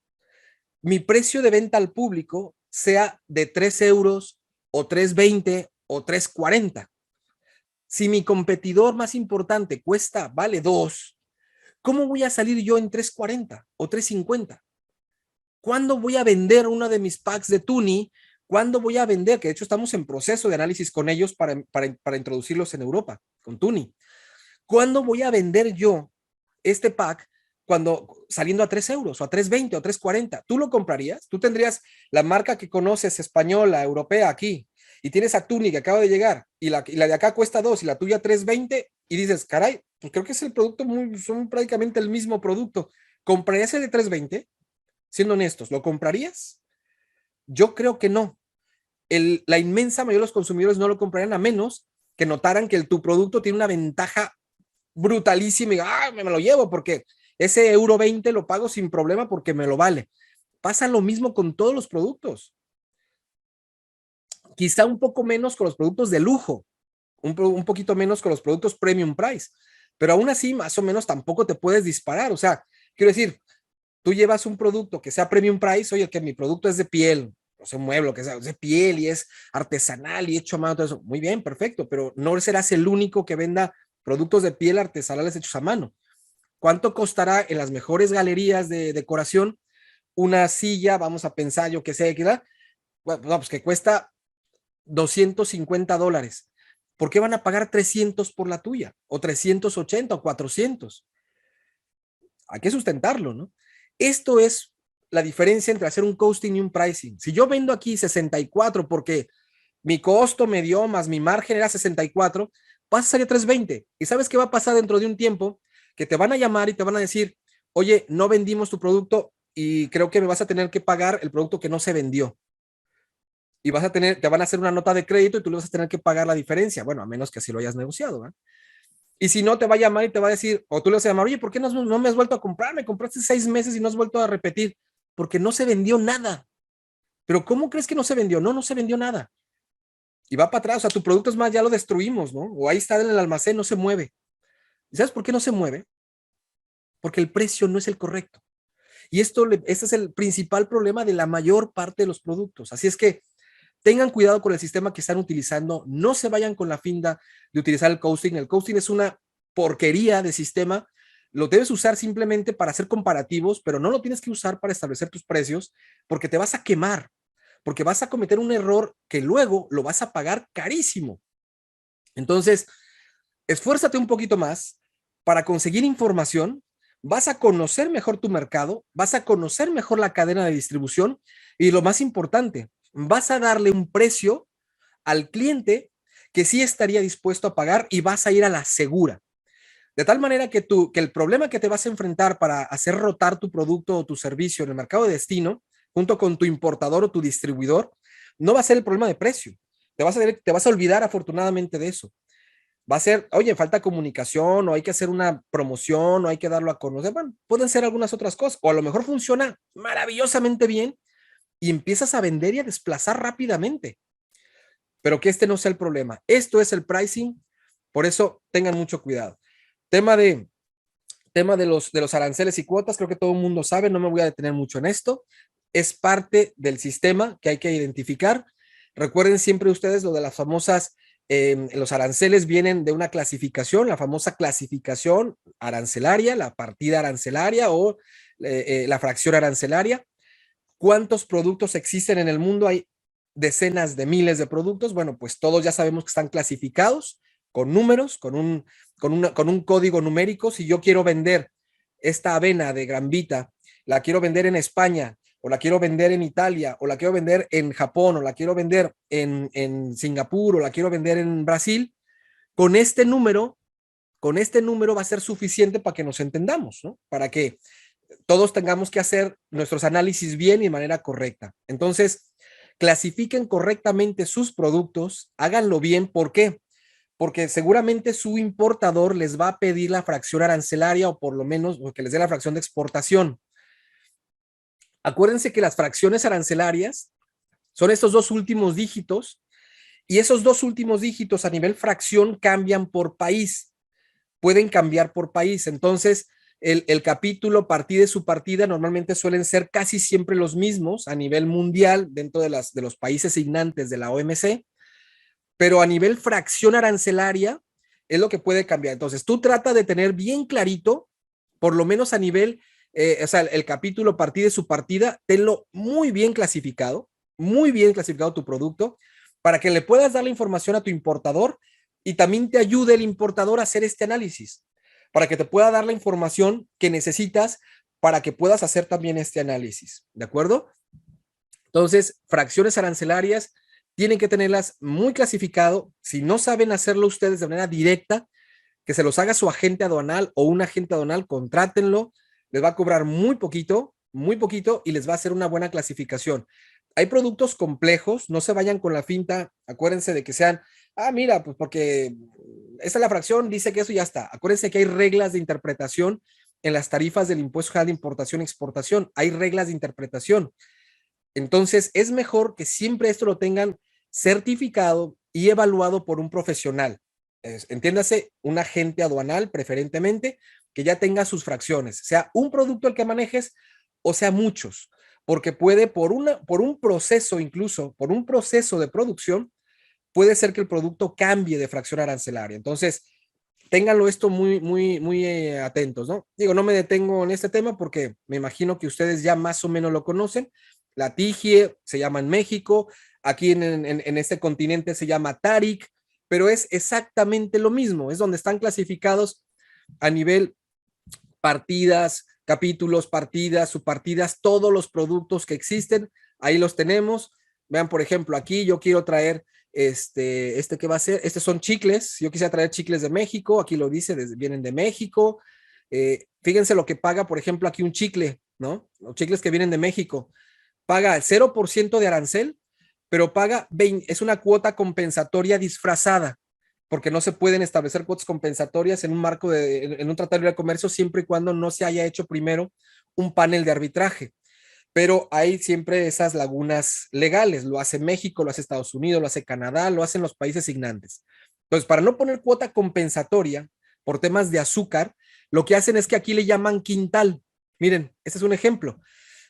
mi precio de venta al público sea de 3 euros o 3.20 o 3.40. Si mi competidor más importante vale 2, ¿cómo voy a salir yo en 3.40 o 3.50? ¿Cuándo voy a vender uno de mis packs de Tuni? ¿Cuándo voy a vender? Que de hecho estamos en proceso de análisis con ellos para introducirlos en Europa, con Tuni. ¿Cuándo voy a vender yo este pack saliendo a 3 euros o a 3.20 o 3.40? ¿Tú lo comprarías? ¿Tú tendrías la marca que conoces, española, europea, aquí, y tienes a Tuni que acaba de llegar y la de acá cuesta 2 y la tuya 3.20 y dices, caray, creo que es el producto, son prácticamente el mismo producto. ¿Comprarías el de 3.20? Siendo honestos, ¿lo comprarías? Yo creo que no. La inmensa mayoría de los consumidores no lo comprarían a menos que notaran que tu producto tiene una ventaja brutalísima y me lo llevo porque ese euro 20 lo pago sin problema porque me lo vale. Pasa lo mismo con todos los productos. Quizá un poco menos con los productos de lujo, un poquito menos con los productos premium price, pero aún así más o menos tampoco te puedes disparar. O sea, quiero decir, tú llevas un producto que sea premium price, oye, que mi producto es de piel, o sea, un mueble, que sea, es de piel y es artesanal y hecho a mano, todo eso. Muy bien, perfecto, pero no serás el único que venda productos de piel artesanales hechos a mano. ¿Cuánto costará en las mejores galerías de decoración una silla? Vamos a pensar, yo que sé, bueno, pues que cuesta $250. ¿Por qué van a pagar 300 por la tuya? O 380 o 400. Hay que sustentarlo, ¿no? Esto es la diferencia entre hacer un costing y un pricing. Si yo vendo aquí 64 porque mi costo me dio más mi margen era 64, vas a salir 3.20. ¿Y sabes qué va a pasar dentro de un tiempo? Que te van a llamar y te van a decir, oye, no vendimos tu producto y creo que me vas a tener que pagar el producto que no se vendió. Y te van a hacer una nota de crédito y tú le vas a tener que pagar la diferencia. Bueno, a menos que así lo hayas negociado, ¿verdad? Y si no, te va a llamar y te va a decir, o tú le vas a llamar, oye, ¿por qué no me has vuelto a comprar? Me compraste 6 meses y no has vuelto a repetir. Porque no se vendió nada. Pero ¿cómo crees que no se vendió? No se vendió nada. Y va para atrás, o sea, tu producto es más, ya lo destruimos, ¿no? O ahí está en el almacén, no se mueve. ¿Y sabes por qué no se mueve? Porque el precio no es el correcto. Y este es el principal problema de la mayor parte de los productos. Así es que tengan cuidado con el sistema que están utilizando, no se vayan con la finta de utilizar el costing. El costing es una porquería de sistema. lo debes usar simplemente para hacer comparativos, pero no lo tienes que usar para establecer tus precios porque te vas a quemar, porque vas a cometer un error que luego lo vas a pagar carísimo. Entonces, esfuérzate un poquito más para conseguir información, vas a conocer mejor tu mercado, vas a conocer mejor la cadena de distribución y lo más importante, vas a darle un precio al cliente que sí estaría dispuesto a pagar y vas a ir a la segura. De tal manera que el problema que te vas a enfrentar para hacer rotar tu producto o tu servicio en el mercado de destino, junto con tu importador o tu distribuidor, no va a ser el problema de precio. Te vas a olvidar afortunadamente de eso. Va a ser, oye, falta comunicación, o hay que hacer una promoción, o hay que darlo a conocer. Bueno, pueden ser algunas otras cosas, o a lo mejor funciona maravillosamente bien y empiezas a vender y a desplazar rápidamente. Pero que este no sea el problema. Esto es el pricing, por eso tengan mucho cuidado. Tema de los aranceles y cuotas, creo que todo el mundo sabe, no me voy a detener mucho en esto. Es parte del sistema que hay que identificar. Recuerden siempre ustedes lo de las famosas, los aranceles vienen de una clasificación, la famosa clasificación arancelaria, la partida arancelaria o la fracción arancelaria. ¿Cuántos productos existen en el mundo? Hay decenas de miles de productos. Bueno, pues todos ya sabemos que están clasificados con números, con un código numérico. Si yo quiero vender esta avena de Granvita, la quiero vender en España, o la quiero vender en Italia, o la quiero vender en Japón, o la quiero vender en Singapur, o la quiero vender en Brasil, con este número va a ser suficiente para que nos entendamos, ¿no? Para que todos tengamos que hacer nuestros análisis bien y de manera correcta. Entonces, clasifiquen correctamente sus productos, háganlo bien. ¿Por qué? Porque seguramente su importador les va a pedir la fracción arancelaria o por lo menos que les dé la fracción de exportación. Acuérdense que las fracciones arancelarias son estos dos últimos dígitos y esos dos últimos dígitos a nivel fracción cambian por país, pueden cambiar por país. Entonces, el capítulo, partida y subpartida normalmente suelen ser casi siempre los mismos a nivel mundial dentro de los países signantes de la OMC, pero a nivel fracción arancelaria es lo que puede cambiar. Entonces, tú trata de tener bien clarito, por lo menos a nivel, o sea, el capítulo, partida y subpartida, tenlo muy bien clasificado tu producto, para que le puedas dar la información a tu importador y también te ayude el importador a hacer este análisis, para que te pueda dar la información que necesitas para que puedas hacer también este análisis, ¿de acuerdo? Entonces, fracciones arancelarias tienen que tenerlas muy clasificado. Si no saben hacerlo ustedes de manera directa, que se los haga su agente aduanal o un agente aduanal, contrátenlo, les va a cobrar muy poquito y les va a hacer una buena clasificación. Hay productos complejos, no se vayan con la finta, acuérdense de que sean, mira, pues porque esta es la fracción, dice que eso ya está. Acuérdense que hay reglas de interpretación en las tarifas del impuesto general de importación y exportación, hay reglas de interpretación. Entonces, es mejor que siempre esto lo tengan certificado y evaluado por un profesional. Entiéndase, un agente aduanal preferentemente, que ya tenga sus fracciones, sea un producto el que manejes o sea muchos, porque puede por un proceso, incluso por un proceso de producción, puede ser que el producto cambie de fracción arancelaria. Entonces, ténganlo esto muy atentos, ¿no? Digo, no me detengo en este tema porque me imagino que ustedes ya más o menos lo conocen. La TIGIE se llama en México, aquí en este continente se llama TARIC, pero es exactamente lo mismo, es donde están clasificados a nivel partidas, capítulos, partidas, subpartidas, todos los productos que existen, ahí los tenemos. Vean, por ejemplo, aquí yo quiero traer ¿qué va a ser? Estos son chicles, yo quisiera traer chicles de México, aquí lo dice, vienen de México. Fíjense lo que paga, por ejemplo, aquí un chicle, ¿no? Los chicles que vienen de México, paga el 0% de arancel, pero paga es una cuota compensatoria disfrazada, porque no se pueden establecer cuotas compensatorias en un marco en un tratado de libre comercio siempre y cuando no se haya hecho primero un panel de arbitraje. Pero hay siempre esas lagunas legales, lo hace México, lo hace Estados Unidos, lo hace Canadá, lo hacen los países signantes. Entonces, para no poner cuota compensatoria por temas de azúcar, lo que hacen es que aquí le llaman quintal. Miren, este es un ejemplo.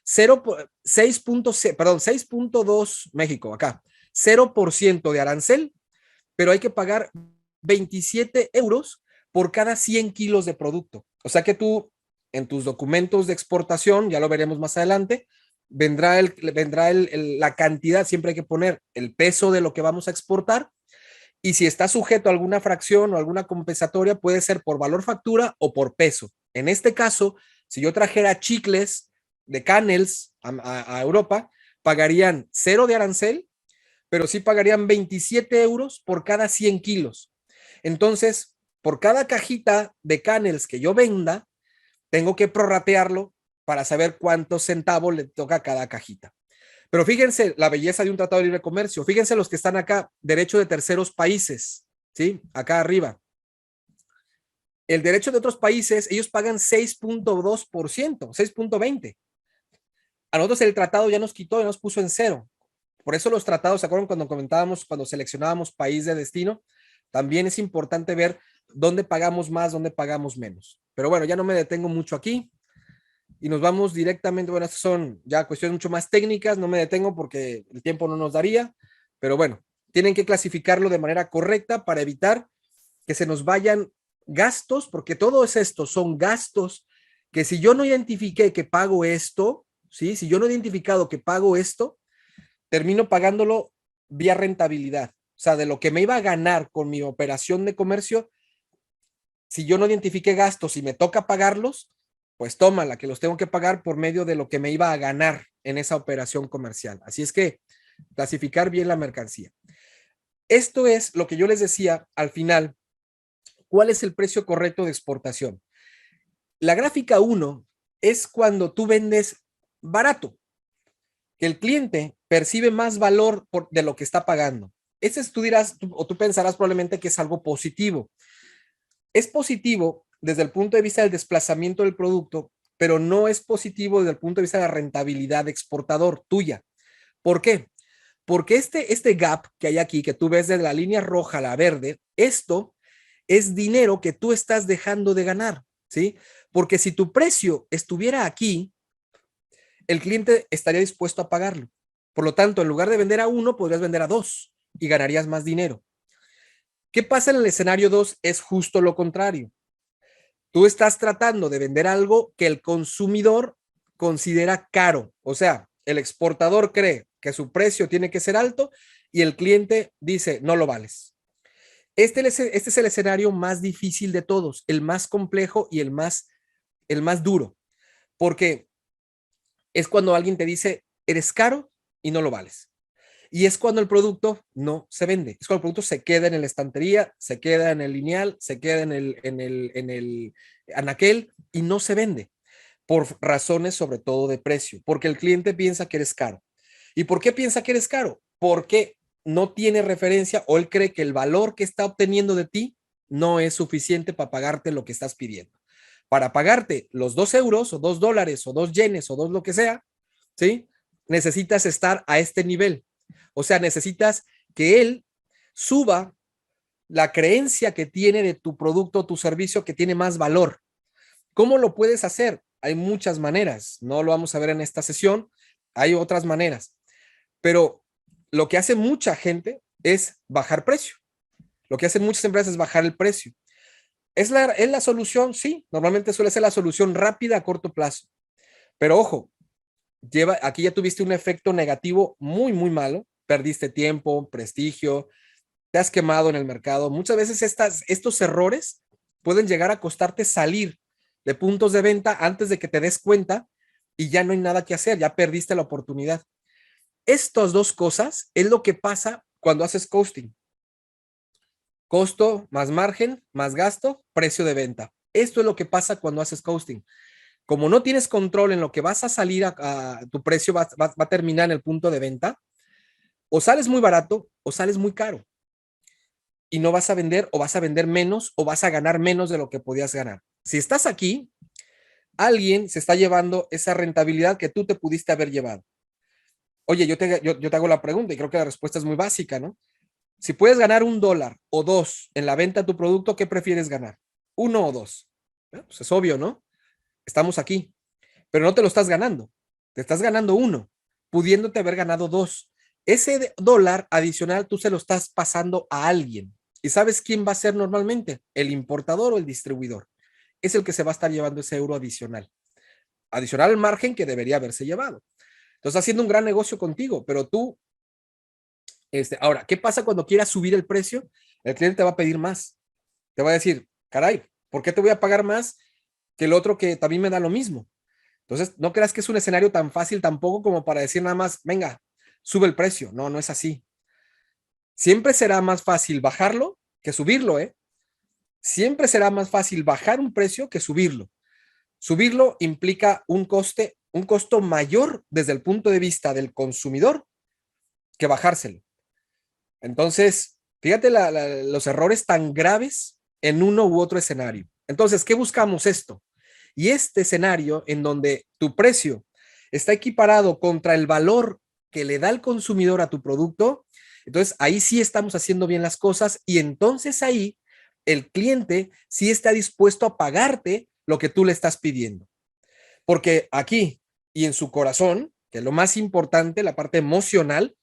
6.2 México, acá, 0% de arancel, pero hay que pagar 27 euros por cada 100 kilos de producto. O sea que tú, en tus documentos de exportación, ya lo veremos más adelante, vendrá la cantidad, siempre hay que poner el peso de lo que vamos a exportar, y si está sujeto a alguna fracción o alguna compensatoria, puede ser por valor factura o por peso. En este caso, si yo trajera chicles de Canels a Europa, pagarían 0 de arancel, pero sí pagarían 27 euros por cada 100 kilos. Entonces, por cada cajita de Canels que yo venda, tengo que prorratearlo para saber cuántos centavos le toca a cada cajita. Pero fíjense la belleza de un tratado de libre comercio. Fíjense los que están acá, derecho de terceros países, ¿sí? Acá arriba. El derecho de otros países, ellos pagan 6.2%, 6.20%. A nosotros el tratado ya nos quitó y nos puso en 0. Por eso los tratados, ¿se acuerdan cuando comentábamos, cuando seleccionábamos país de destino? También es importante ver dónde pagamos más, dónde pagamos menos. Pero bueno, ya no me detengo mucho aquí y nos vamos directamente. Bueno, estas son ya cuestiones mucho más técnicas, no me detengo porque el tiempo no nos daría, pero bueno, tienen que clasificarlo de manera correcta para evitar que se nos vayan gastos, porque todo esto son gastos que si yo no identifiqué que pago esto, ¿sí? Si yo no he identificado que pago esto, termino pagándolo vía rentabilidad. O sea, de lo que me iba a ganar con mi operación de comercio, si yo no identifiqué gastos y me toca pagarlos, pues tómala, que los tengo que pagar por medio de lo que me iba a ganar en esa operación comercial. Así es que clasificar bien la mercancía. Esto es lo que yo les decía al final. ¿Cuál es el precio correcto de exportación? La gráfica 1 es cuando tú vendes barato, que el cliente percibe más valor de lo que está pagando. Tú dirás, o tú pensarás probablemente que es algo positivo. Es positivo desde el punto de vista del desplazamiento del producto, pero no es positivo desde el punto de vista de la rentabilidad de exportador tuya. ¿Por qué? Porque este gap que hay aquí, que tú ves desde la línea roja a la verde, esto es dinero que tú estás dejando de ganar, ¿sí? Porque si tu precio estuviera aquí, el cliente estaría dispuesto a pagarlo. Por lo tanto, en lugar de vender a 1, podrías vender a 2 y ganarías más dinero. ¿Qué pasa en el escenario 2? Es justo lo contrario. Tú estás tratando de vender algo que el consumidor considera caro. O sea, el exportador cree que su precio tiene que ser alto y el cliente dice, no lo vales. Este es el escenario más difícil de todos, el más complejo y el más duro, porque es cuando alguien te dice, eres caro y no lo vales. Y es cuando el producto no se vende, es cuando el producto se queda en la estantería, se queda en el lineal, se queda en el anaquel y no se vende por razones sobre todo de precio, porque el cliente piensa que eres caro. ¿Y por qué piensa que eres caro? Porque no tiene referencia o él cree que el valor que está obteniendo de ti no es suficiente para pagarte lo que estás pidiendo. Para pagarte los 2 euros o 2 dólares o 2 yenes o 2 lo que sea, ¿sí? Necesitas estar a este nivel. O sea, necesitas que él suba la creencia que tiene de tu producto o tu servicio que tiene más valor. ¿Cómo lo puedes hacer? Hay muchas maneras. No lo vamos a ver en esta sesión. Hay otras maneras. Pero lo que hace mucha gente es bajar precio. Lo que hacen muchas empresas es bajar el precio. ¿Es la solución? Sí, normalmente suele ser la solución rápida a corto plazo. Pero ojo, aquí ya tuviste un efecto negativo muy, muy malo. Perdiste tiempo, prestigio, te has quemado en el mercado. Muchas veces estos errores pueden llegar a costarte salir de puntos de venta antes de que te des cuenta y ya no hay nada que hacer, ya perdiste la oportunidad. Estas dos cosas es lo que pasa cuando haces costing. Costo más margen, más gasto, precio de venta. Esto es lo que pasa cuando haces costing. Como no tienes control en lo que vas a salir, tu precio va a terminar en el punto de venta, o sales muy barato o sales muy caro. Y no vas a vender o vas a vender menos o vas a ganar menos de lo que podías ganar. Si estás aquí, alguien se está llevando esa rentabilidad que tú te pudiste haber llevado. Oye, yo te hago la pregunta y creo que la respuesta es muy básica, ¿no? Si puedes ganar $1 o 2 en la venta de tu producto, ¿qué prefieres ganar? ¿1 o 2? Pues es obvio, ¿no? Estamos aquí, pero no te lo estás ganando. Te estás ganando 1, pudiéndote haber ganado 2. Ese dólar adicional tú se lo estás pasando a alguien ¿Y sabes quién va a ser normalmente? El importador o el distribuidor. Es el que se va a estar llevando ese euro adicional. Adicional al margen que debería haberse llevado. Entonces, haciendo un gran negocio contigo, pero tú, ahora, ¿qué pasa cuando quieras subir el precio? El cliente te va a pedir más. Te va a decir, caray, ¿por qué te voy a pagar más que el otro que también me da lo mismo? Entonces, no creas que es un escenario tan fácil tampoco como para decir nada más, venga, sube el precio. No, no es así. Siempre será más fácil bajarlo que subirlo, ¿eh? Siempre será más fácil bajar un precio que subirlo. Subirlo implica un costo mayor desde el punto de vista del consumidor que bajárselo. Entonces, fíjate los errores tan graves en uno u otro escenario. Entonces, ¿qué buscamos esto? Y este escenario en donde tu precio está equiparado contra el valor que le da el consumidor a tu producto, entonces ahí sí estamos haciendo bien las cosas y entonces ahí el cliente sí está dispuesto a pagarte lo que tú le estás pidiendo. Porque aquí y en su corazón, que es lo más importante, la parte emocional,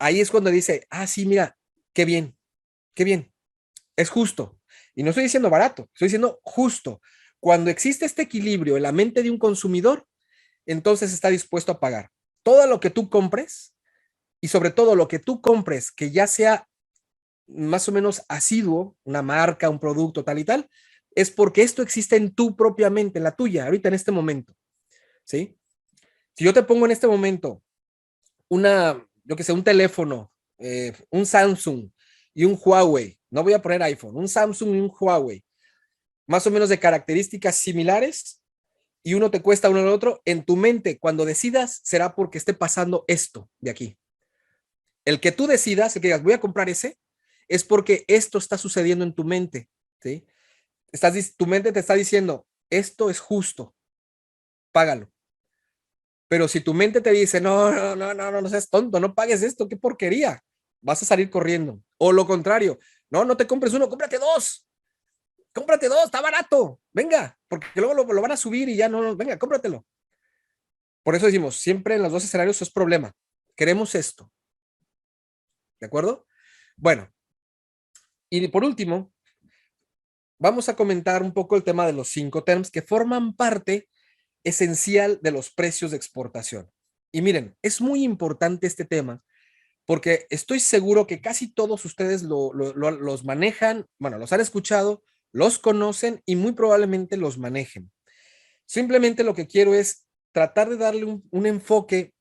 ahí es cuando dice, ah, sí, mira, qué bien, es justo. Y no estoy diciendo barato, estoy diciendo justo. Cuando existe este equilibrio en la mente de un consumidor, entonces está dispuesto a pagar todo lo que tú compres y sobre todo lo que tú compres que ya sea más o menos asiduo, una marca, un producto, tal y tal, es porque esto existe en tu propia mente, en la tuya, ahorita en este momento, ¿sí? Si yo te pongo en este momento yo que sé, un teléfono, un Samsung y un Huawei, no voy a poner iPhone, un Samsung y un Huawei, más o menos de características similares, y uno te cuesta uno al otro, en tu mente, cuando decidas, será porque esté pasando esto de aquí. El que tú decidas, el que digas, voy a comprar ese, es porque esto está sucediendo en tu mente, ¿sí? Tu mente te está diciendo, esto es justo, págalo. Pero si tu mente te dice, no seas tonto, no pagues esto, qué porquería, vas a salir corriendo. O lo contrario, no te compres uno, cómprate dos, está barato, venga, porque luego lo van a subir y ya no, venga, cómpratelo. Por eso decimos, siempre en los dos escenarios es problema. Queremos esto. ¿De acuerdo? Bueno, y por último, vamos a comentar un poco el tema de los 5 terms que forman parte esencial de los precios de exportación. Y miren, es muy importante este tema porque estoy seguro que casi todos ustedes los manejan, bueno, los han escuchado, los conocen y muy probablemente los manejen. Simplemente lo que quiero es tratar de darle un enfoque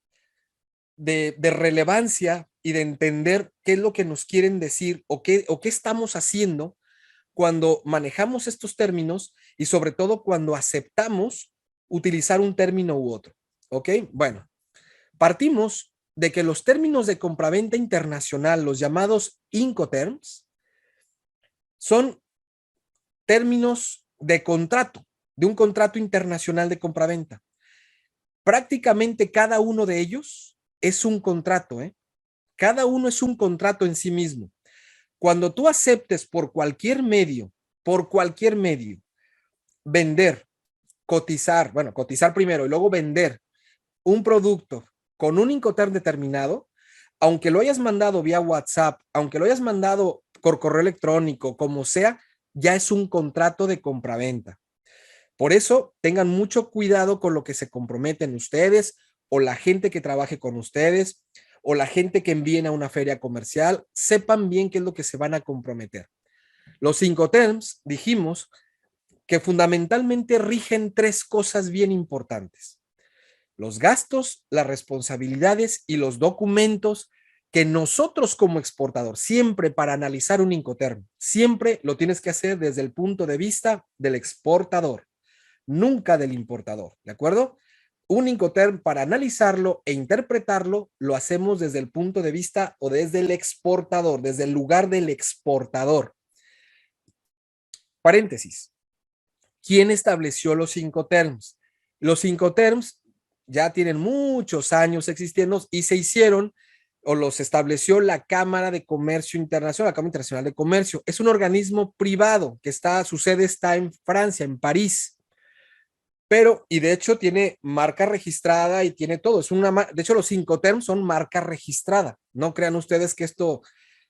de relevancia y de entender qué es lo que nos quieren decir o qué estamos haciendo cuando manejamos estos términos y sobre todo cuando aceptamos utilizar un término u otro. ¿Ok? Bueno, partimos de que los términos de compraventa internacional, los llamados Incoterms, son términos de contrato, de un contrato internacional de compraventa. Prácticamente cada uno de ellos es un contrato, ¿eh? Cada uno es un contrato en sí mismo. Cuando tú aceptes por cualquier medio, vender, cotizar primero y luego vender un producto con un Incoterm determinado, aunque lo hayas mandado vía WhatsApp, aunque lo hayas mandado por correo electrónico, como sea, ya es un contrato de compraventa. Por eso, tengan mucho cuidado con lo que se comprometen ustedes o la gente que trabaje con ustedes o la gente que envíen a una feria comercial, sepan bien qué es lo que se van a comprometer. Los Incoterms, dijimos, que fundamentalmente rigen 3 cosas bien importantes: los gastos, las responsabilidades y los documentos que nosotros como exportador, siempre para analizar un Incoterm, siempre lo tienes que hacer desde el punto de vista del exportador, nunca del importador, ¿de acuerdo? Un Incoterm, para analizarlo e interpretarlo, lo hacemos desde el punto de vista o desde el exportador, desde el lugar del exportador. Paréntesis. ¿Quién estableció los Incoterms? Los Incoterms ya tienen muchos años existiendo y se hicieron o los estableció la Cámara de Comercio Internacional, la Cámara Internacional de Comercio. Es un organismo privado que su sede está en Francia, en París. Pero, y de hecho tiene marca registrada y tiene todo. De hecho, los Incoterms son marca registrada. No crean ustedes que esto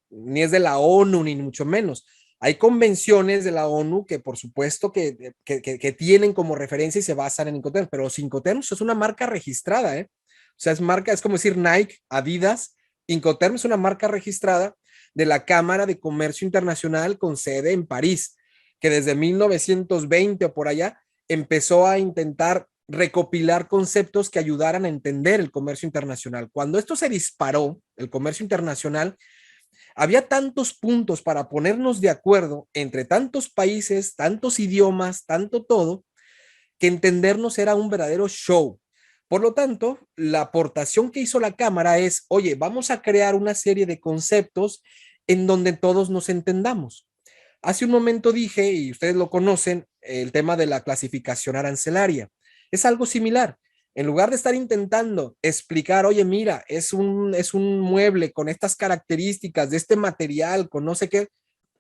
ni es de la ONU, ni mucho menos. Hay convenciones de la ONU que por supuesto que tienen como referencia y se basan en Incoterms, pero los Incoterms es una marca registrada, ¿eh? O sea, es como decir Nike, Adidas. Incoterms es una marca registrada de la Cámara de Comercio Internacional con sede en París, que desde 1920 o por allá empezó a intentar recopilar conceptos que ayudaran a entender el comercio internacional. Cuando esto se disparó, el comercio internacional, había tantos puntos para ponernos de acuerdo entre tantos países, tantos idiomas, tanto todo, que entendernos era un verdadero show. Por lo tanto, la aportación que hizo la Cámara es, oye, vamos a crear una serie de conceptos en donde todos nos entendamos. Hace un momento dije, y ustedes lo conocen, el tema de la clasificación arancelaria. Es algo similar. En lugar de estar intentando explicar, oye, mira, es un mueble con estas características, de este material, con no sé qué,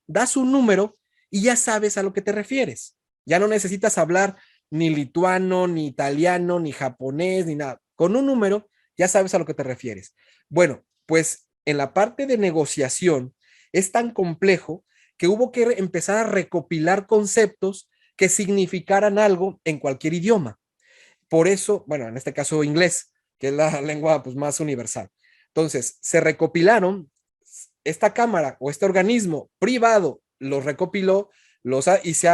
das un número y ya sabes a lo que te refieres. Ya no necesitas hablar ni lituano, ni italiano, ni japonés, ni nada. Con un número ya sabes a lo que te refieres. Bueno, pues en la parte de negociación es tan complejo que hubo que empezar a recopilar conceptos que significaran algo en cualquier idioma. Por eso, bueno, en este caso inglés, que es la lengua pues, más universal. Entonces, se recopilaron, esta cámara o este organismo privado los recopiló y se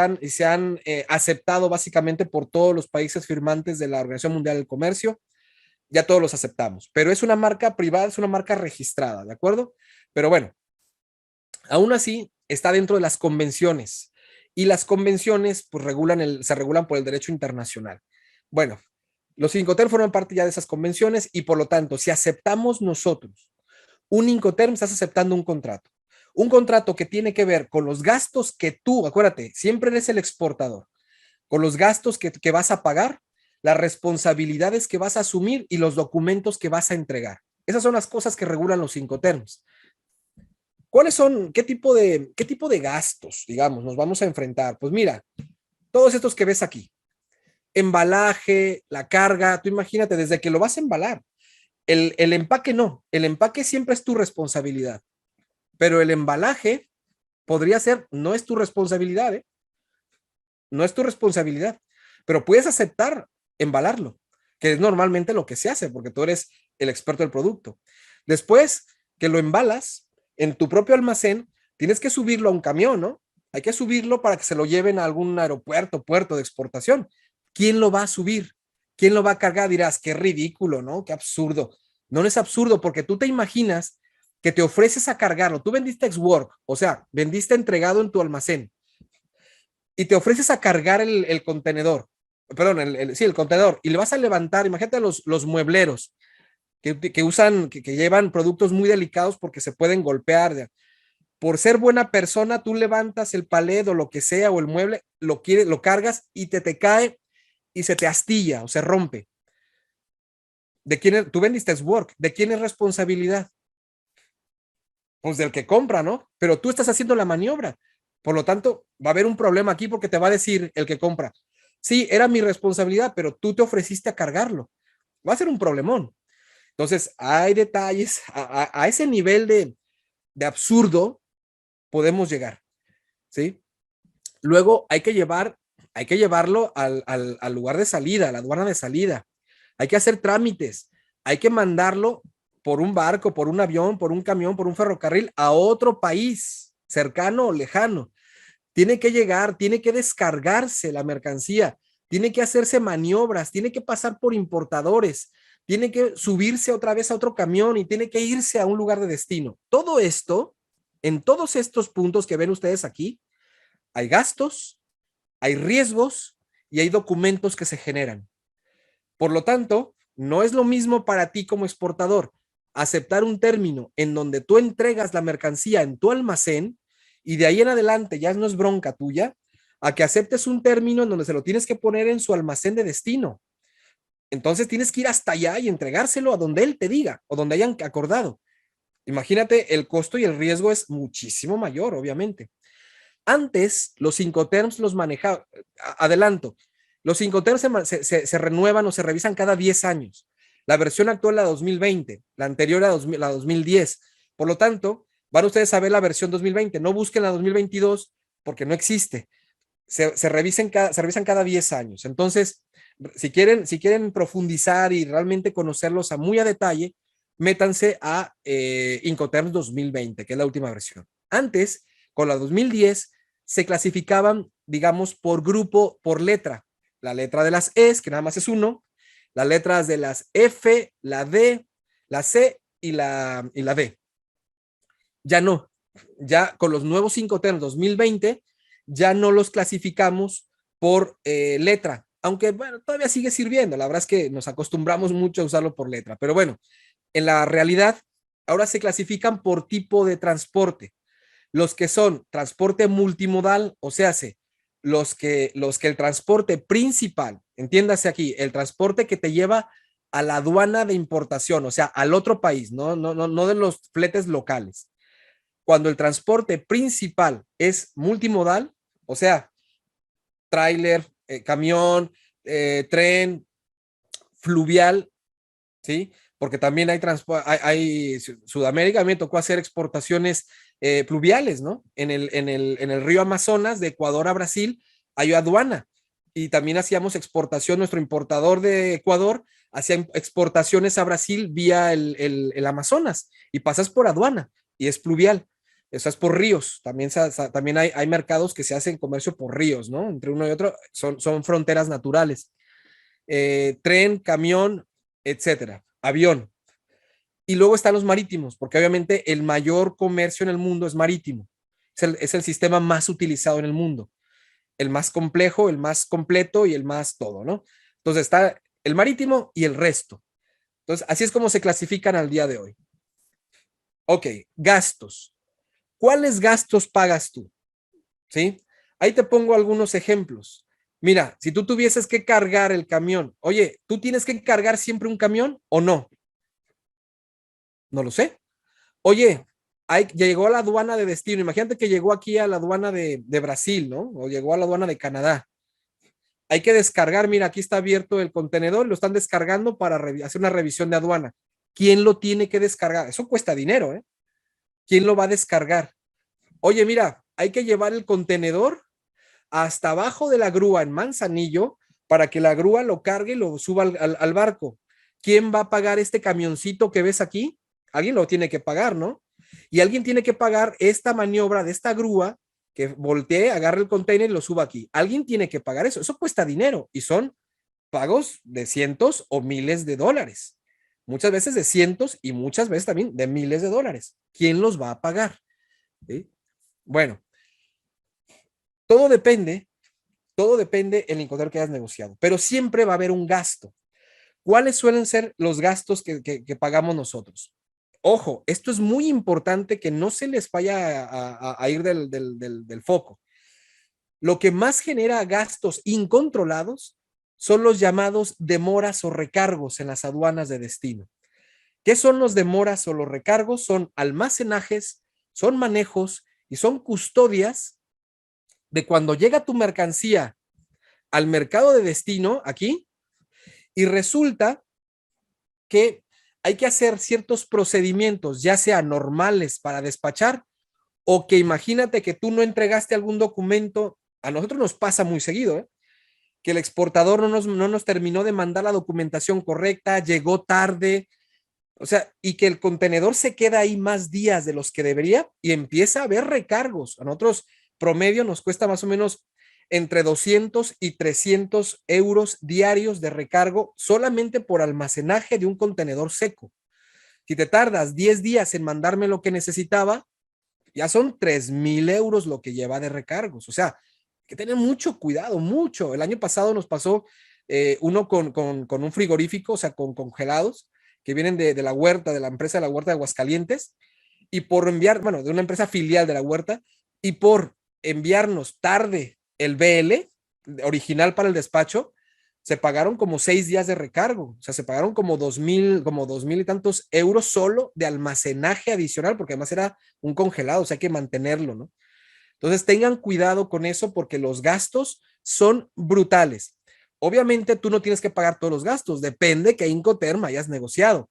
han aceptado básicamente por todos los países firmantes de la Organización Mundial del Comercio. Ya todos los aceptamos, pero es una marca privada, es una marca registrada, ¿de acuerdo? Pero bueno, aún así está dentro de las convenciones y las convenciones pues, se regulan por el derecho internacional. Bueno, los Incoterms forman parte ya de esas convenciones y por lo tanto, si aceptamos nosotros un Incoterm, estás aceptando un contrato. Un contrato que tiene que ver con los gastos que tú, acuérdate, siempre eres el exportador, con los gastos que vas a pagar, las responsabilidades que vas a asumir y los documentos que vas a entregar. Esas son las cosas que regulan los Incoterms. ¿Cuáles son, qué tipo de gastos, digamos, nos vamos a enfrentar? Pues mira, todos estos que ves aquí, embalaje, la carga, tú imagínate, desde que lo vas a embalar, el empaque no, el empaque siempre es tu responsabilidad, pero el embalaje podría ser, no es tu responsabilidad, ¿eh? No es tu responsabilidad, pero puedes aceptar embalarlo, que es normalmente lo que se hace, porque tú eres el experto del producto. Después que lo embalas en tu propio almacén, tienes que subirlo a un camión, ¿no? Hay que subirlo para que se lo lleven a algún aeropuerto, puerto de exportación. ¿Quién lo va a subir? ¿Quién lo va a cargar? Dirás, qué ridículo, ¿no? Qué absurdo. No es absurdo porque tú te imaginas que te ofreces a cargarlo. Tú vendiste ex-work, o sea, vendiste entregado en tu almacén y te ofreces a cargar el contenedor, perdón, el contenedor, y le vas a levantar, imagínate los muebleros que usan, que llevan productos muy delicados porque se pueden golpear. Por ser buena persona, tú levantas el palet o lo que sea, o el mueble, lo cargas y te cae y se te astilla o se rompe. ¿De quién es? Tú vendiste work, ¿de quién es responsabilidad? Pues del que compra, ¿no? Pero tú estás haciendo la maniobra. Por lo tanto, va a haber un problema aquí porque te va a decir el que compra, sí, era mi responsabilidad, pero tú te ofreciste a cargarlo. Va a ser un problemón. Entonces, hay detalles, a ese nivel de absurdo podemos llegar, ¿sí? Luego hay que llevarlo al lugar de salida, a la aduana de salida. Hay que hacer trámites, hay que mandarlo por un barco, por un avión, por un camión, por un ferrocarril a otro país cercano o lejano. Tiene que llegar, tiene que descargarse la mercancía, tiene que hacerse maniobras, tiene que pasar por importadores, tiene que subirse otra vez a otro camión y tiene que irse a un lugar de destino. Todo esto, en todos estos puntos que ven ustedes aquí, hay gastos, hay riesgos y hay documentos que se generan. Por lo tanto, no es lo mismo para ti como exportador aceptar un término en donde tú entregas la mercancía en tu almacén y de ahí en adelante ya no es bronca tuya, a que aceptes un término en donde se lo tienes que poner en su almacén de destino. Entonces tienes que ir hasta allá y entregárselo a donde él te diga o donde hayan acordado. Imagínate, el costo y el riesgo es muchísimo mayor, obviamente. Antes, los Incoterms los manejaba, adelanto, los Incoterms se renuevan o se revisan cada 10 años. La versión actual es la 2020, la anterior a la 2010. Por lo tanto, van ustedes a ver la versión 2020, no busquen la 2022 porque no existe. Se revisan cada 10 años. Entonces, si quieren profundizar y realmente conocerlos muy a detalle, métanse a Incoterms 2020, que es la última versión. Antes, con la 2010, se clasificaban, digamos, por grupo, por letra. La letra de las E, que nada más es uno, las letras de las F, la D, la C y la D. Ya no, ya con los nuevos Incoterms 2020, ya no los clasificamos por letra, aunque bueno, todavía sigue sirviendo. La verdad es que nos acostumbramos mucho a usarlo por letra, pero bueno, en la realidad, ahora se clasifican por tipo de transporte. Los que son transporte multimodal, o sea, los que el transporte principal, entiéndase aquí, el transporte que te lleva a la aduana de importación, o sea, al otro país, no de los fletes locales. Cuando el transporte principal es multimodal, o sea, tráiler, camión, tren, fluvial, ¿sí? Porque también hay Sudamérica, a mí me tocó hacer exportaciones pluviales, ¿no? En el río Amazonas, de Ecuador a Brasil, hay aduana. Y también hacíamos exportación, nuestro importador de Ecuador hacía exportaciones a Brasil vía el Amazonas y pasas por aduana y es pluvial. Eso es por ríos. También hay mercados que se hacen comercio por ríos, ¿no? Entre uno y otro son fronteras naturales. Tren, camión, etcétera, avión. Y luego están los marítimos, porque obviamente el mayor comercio en el mundo es marítimo. Es el sistema más utilizado en el mundo, el más complejo, el más completo y el más todo, ¿no? Entonces está el marítimo y el resto. Entonces, así es como se clasifican al día de hoy. Ok, gastos. ¿Cuáles gastos pagas tú? ¿Sí? Ahí te pongo algunos ejemplos. Mira, si tú tuvieses que cargar el camión, oye, ¿tú tienes que cargar siempre un camión o no? No lo sé. Oye, llegó a la aduana de destino. Imagínate que llegó aquí a la aduana de Brasil, ¿no? O llegó a la aduana de Canadá. Hay que descargar, mira, aquí está abierto el contenedor, lo están descargando para hacer una revisión de aduana. ¿Quién lo tiene que descargar? Eso cuesta dinero, ¿eh? ¿Quién lo va a descargar? Oye, mira, hay que llevar el contenedor hasta abajo de la grúa en Manzanillo para que la grúa lo cargue y lo suba al barco. ¿Quién va a pagar este camioncito que ves aquí? Alguien lo tiene que pagar, ¿no? Y alguien tiene que pagar esta maniobra de esta grúa que voltee, agarre el container y lo suba aquí. Alguien tiene que pagar eso. Eso cuesta dinero y son pagos de cientos o miles de dólares. Muchas veces de cientos y muchas veces también de miles de dólares. ¿Quién los va a pagar? ¿Sí? Bueno, todo depende el Incoterm que hayas negociado, pero siempre va a haber un gasto. ¿Cuáles suelen ser los gastos que pagamos nosotros? Ojo, esto es muy importante que no se les vaya a ir del foco. Lo que más genera gastos incontrolados son los llamados demoras o recargos en las aduanas de destino. ¿Qué son los demoras o los recargos? Son almacenajes, son manejos y son custodias de cuando llega tu mercancía al mercado de destino aquí y resulta que hay que hacer ciertos procedimientos, ya sea normales para despachar o que imagínate que tú no entregaste algún documento. A nosotros nos pasa muy seguido, ¿eh? Que el exportador no nos terminó de mandar la documentación correcta, llegó tarde, o sea, y que el contenedor se queda ahí más días de los que debería y empieza a haber recargos. A nosotros promedio nos cuesta más o menos entre 200 y 300 euros diarios de recargo solamente por almacenaje de un contenedor seco. Si te tardas 10 días en mandarme lo que necesitaba, ya son 3,000 euros lo que lleva de recargos. O sea, hay que tener mucho cuidado, mucho. El año pasado nos pasó uno con un frigorífico, o sea, con congelados que vienen de la huerta, de la empresa de la huerta de Aguascalientes, y por enviar, bueno, de una empresa filial de la huerta, y por enviarnos tarde el BL original para el despacho, se pagaron como 6 días de recargo, o sea, se pagaron como 2,000 y tantos euros solo de almacenaje adicional, porque además era un congelado, o sea, hay que mantenerlo, ¿no? Entonces tengan cuidado con eso porque los gastos son brutales. Obviamente tú no tienes que pagar todos los gastos, depende que Incoterm hayas negociado.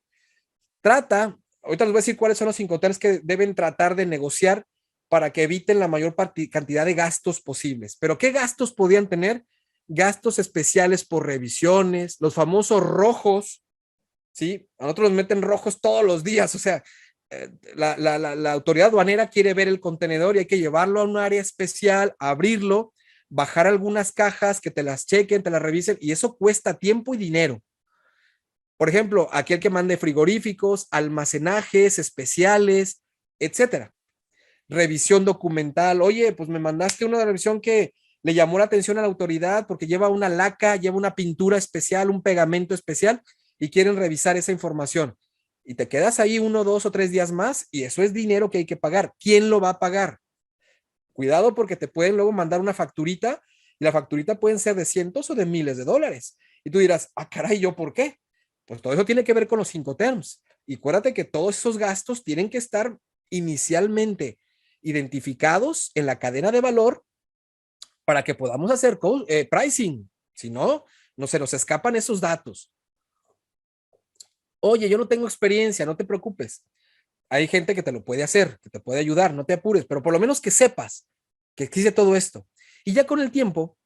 Trata ahorita les voy a decir cuáles son los Incoterms que deben tratar de negociar para que eviten la mayor cantidad de gastos posibles. Pero ¿qué gastos podían tener? Gastos especiales por revisiones, los famosos rojos, ¿sí? A nosotros nos meten rojos todos los días, o sea, la autoridad aduanera quiere ver el contenedor y hay que llevarlo a un área especial, abrirlo, bajar algunas cajas, que te las chequen, te las revisen, y eso cuesta tiempo y dinero. Por ejemplo, aquel que mande frigoríficos, almacenajes especiales, etcétera. Revisión documental. Oye, pues me mandaste una revisión que le llamó la atención a la autoridad porque lleva una laca, lleva una pintura especial, un pegamento especial y quieren revisar esa información. Y te quedas ahí 1, 2 o 3 días más y eso es dinero que hay que pagar. ¿Quién lo va a pagar? Cuidado porque te pueden luego mandar una facturita y la facturita pueden ser de cientos o de miles de dólares. Y tú dirás, ah, caray, ¿yo por qué? Pues todo eso tiene que ver con los Incoterms. Y acuérdate que todos esos gastos tienen que estar inicialmente identificados en la cadena de valor para que podamos hacer pricing. Si no, no se nos escapan esos datos. Oye, yo no tengo experiencia, no te preocupes. Hay gente que te lo puede hacer, que te puede ayudar, no te apures, pero por lo menos que sepas que existe todo esto. Y ya con el tiempo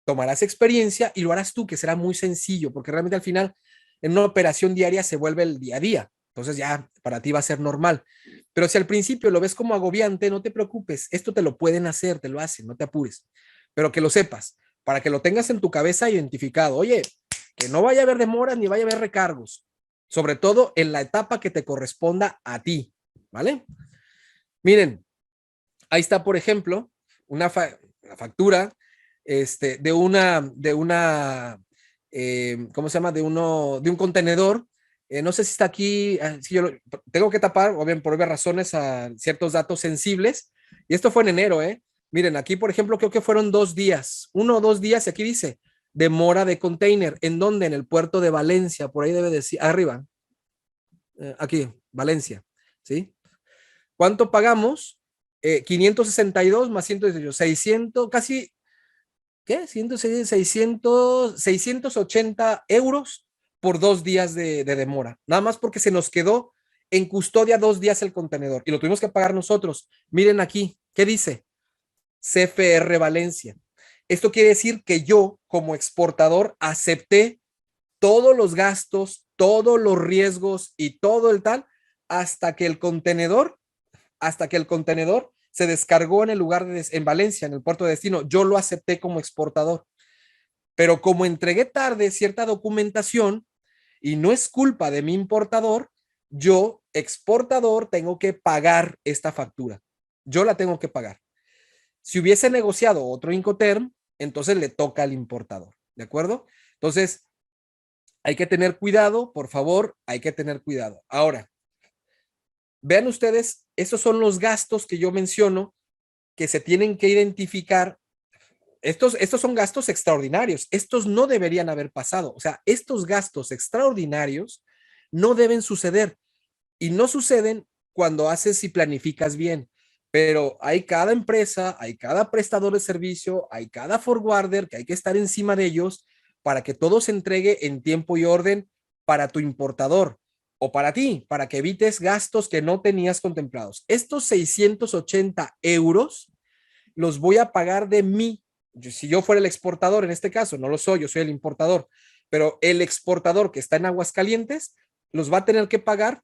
tomarás experiencia y lo harás tú, que será muy sencillo, porque realmente al final en una operación diaria se vuelve el día a día. Entonces ya para ti va a ser normal. Pero si al principio lo ves como agobiante, no te preocupes. Esto te lo pueden hacer, te lo hacen, no te apures. Pero que lo sepas, para que lo tengas en tu cabeza identificado. Oye, que no vaya a haber demoras ni vaya a haber recargos. Sobre todo en la etapa que te corresponda a ti. ¿Vale? Miren, ahí está, por ejemplo, una factura de una ¿cómo se llama? De un contenedor. No sé si está aquí, si yo tengo que tapar, obviamente, por obvias razones, a ciertos datos sensibles. Y esto fue en enero, ¿eh? Miren, aquí, por ejemplo, creo que fueron 2 días, 1 o 2 días, y aquí dice, demora de container. ¿En dónde? En el puerto de Valencia, por ahí debe decir, arriba. Aquí, Valencia, ¿sí? ¿Cuánto pagamos? 562 más 118, 600, casi, ¿qué? 680 euros por 2 días de demora. Nada más porque se nos quedó en custodia 2 días el contenedor y lo tuvimos que pagar nosotros. Miren aquí, ¿qué dice? CFR Valencia. Esto quiere decir que yo, como exportador, acepté todos los gastos, todos los riesgos y todo el tal hasta que el contenedor se descargó en el lugar en Valencia, en el puerto de destino. Yo lo acepté como exportador. Pero como entregué tarde cierta documentación y no es culpa de mi importador, yo, exportador, tengo que pagar esta factura. Yo la tengo que pagar. Si hubiese negociado otro Incoterm, entonces le toca al importador. ¿De acuerdo? Entonces, hay que tener cuidado, por favor, hay que tener cuidado. Ahora, vean ustedes, estos son los gastos que yo menciono que se tienen que identificar. Estos son gastos extraordinarios. Estos no deberían haber pasado. O sea, estos gastos extraordinarios no deben suceder y no suceden cuando haces y planificas bien. Pero hay cada empresa, hay cada prestador de servicio, hay cada forwarder que hay que estar encima de ellos para que todo se entregue en tiempo y orden para tu importador o para ti, para que evites gastos que no tenías contemplados. Estos 680 euros los voy a pagar de mí. Si yo fuera el exportador, en este caso, no lo soy, yo soy el importador, pero el exportador que está en Aguascalientes los va a tener que pagar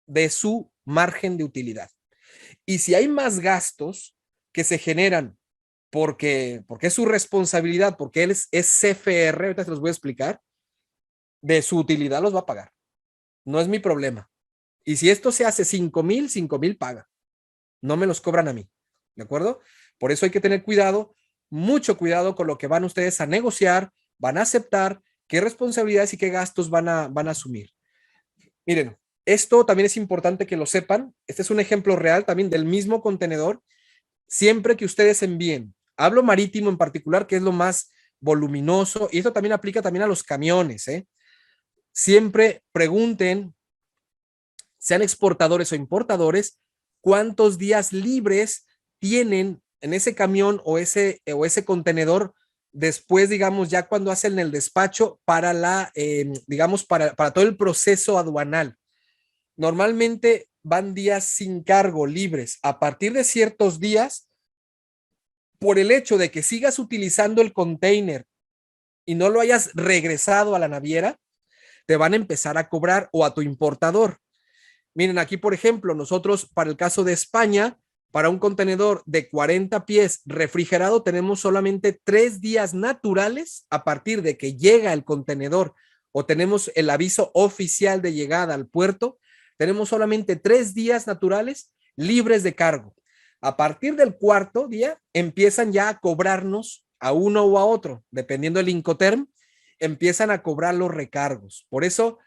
de su margen de utilidad. Y si hay más gastos que se generan porque es su responsabilidad, porque él es CFR, ahorita se los voy a explicar, de su utilidad los va a pagar. No es mi problema. Y si esto se hace 5,000 paga. No me los cobran a mí. ¿De acuerdo? Por eso hay que tener cuidado, mucho cuidado con lo que van ustedes a negociar, van a aceptar, qué responsabilidades y qué gastos van a asumir. Miren, esto también es importante que lo sepan. Este es un ejemplo real también del mismo contenedor. Siempre que ustedes envíen, hablo marítimo en particular, que es lo más voluminoso, y esto también aplica también a los camiones, ¿eh? Siempre pregunten, sean exportadores o importadores, cuántos días libres tienen en ese camión o ese contenedor después, digamos, ya cuando hacen el despacho para digamos, para todo el proceso aduanal. normalmente van días sin cargo, libres. A partir de ciertos días, por el hecho de que sigas utilizando el container y no lo hayas regresado a la naviera, te van a empezar a cobrar o a tu importador. Miren, aquí, por ejemplo, nosotros para el caso de España, para un contenedor de 40 pies refrigerado, tenemos solamente 3 días naturales a partir de que llega el contenedor o tenemos el aviso oficial de llegada al puerto. Tenemos solamente 3 días naturales libres de cargo. A partir del cuarto día empiezan ya a cobrarnos a uno o a otro, dependiendo del Incoterm, empiezan a cobrar los recargos. Por eso,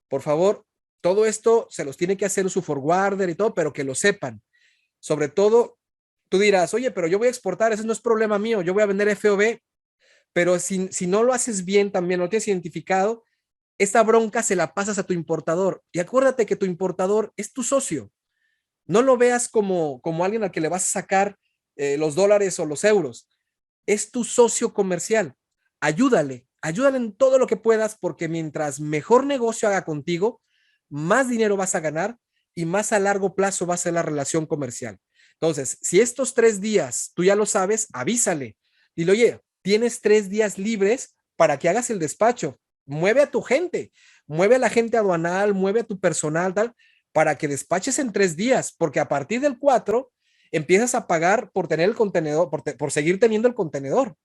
por favor, todo esto se los tiene que hacer su forwarder y todo, pero que lo sepan. Sobre todo, tú dirás, oye, pero yo voy a exportar, eso no es problema mío, yo voy a vender FOB, pero si no lo haces bien también, no lo tienes identificado, esta bronca se la pasas a tu importador. Y acuérdate que tu importador es tu socio. No lo veas como alguien al que le vas a sacar los dólares o los euros. Es tu socio comercial. Ayúdale en todo lo que puedas, porque mientras mejor negocio haga contigo, más dinero vas a ganar y más a largo plazo va a ser la relación comercial. Entonces, si estos 3 días tú ya lo sabes, avísale. Dile, oye, tienes 3 días libres para que hagas el despacho. Mueve a tu gente, mueve a la gente aduanal, mueve a tu personal, tal, para que despaches en 3 días, porque a partir del 4 empiezas a pagar por tener el contenedor, por seguir teniendo el contenedor.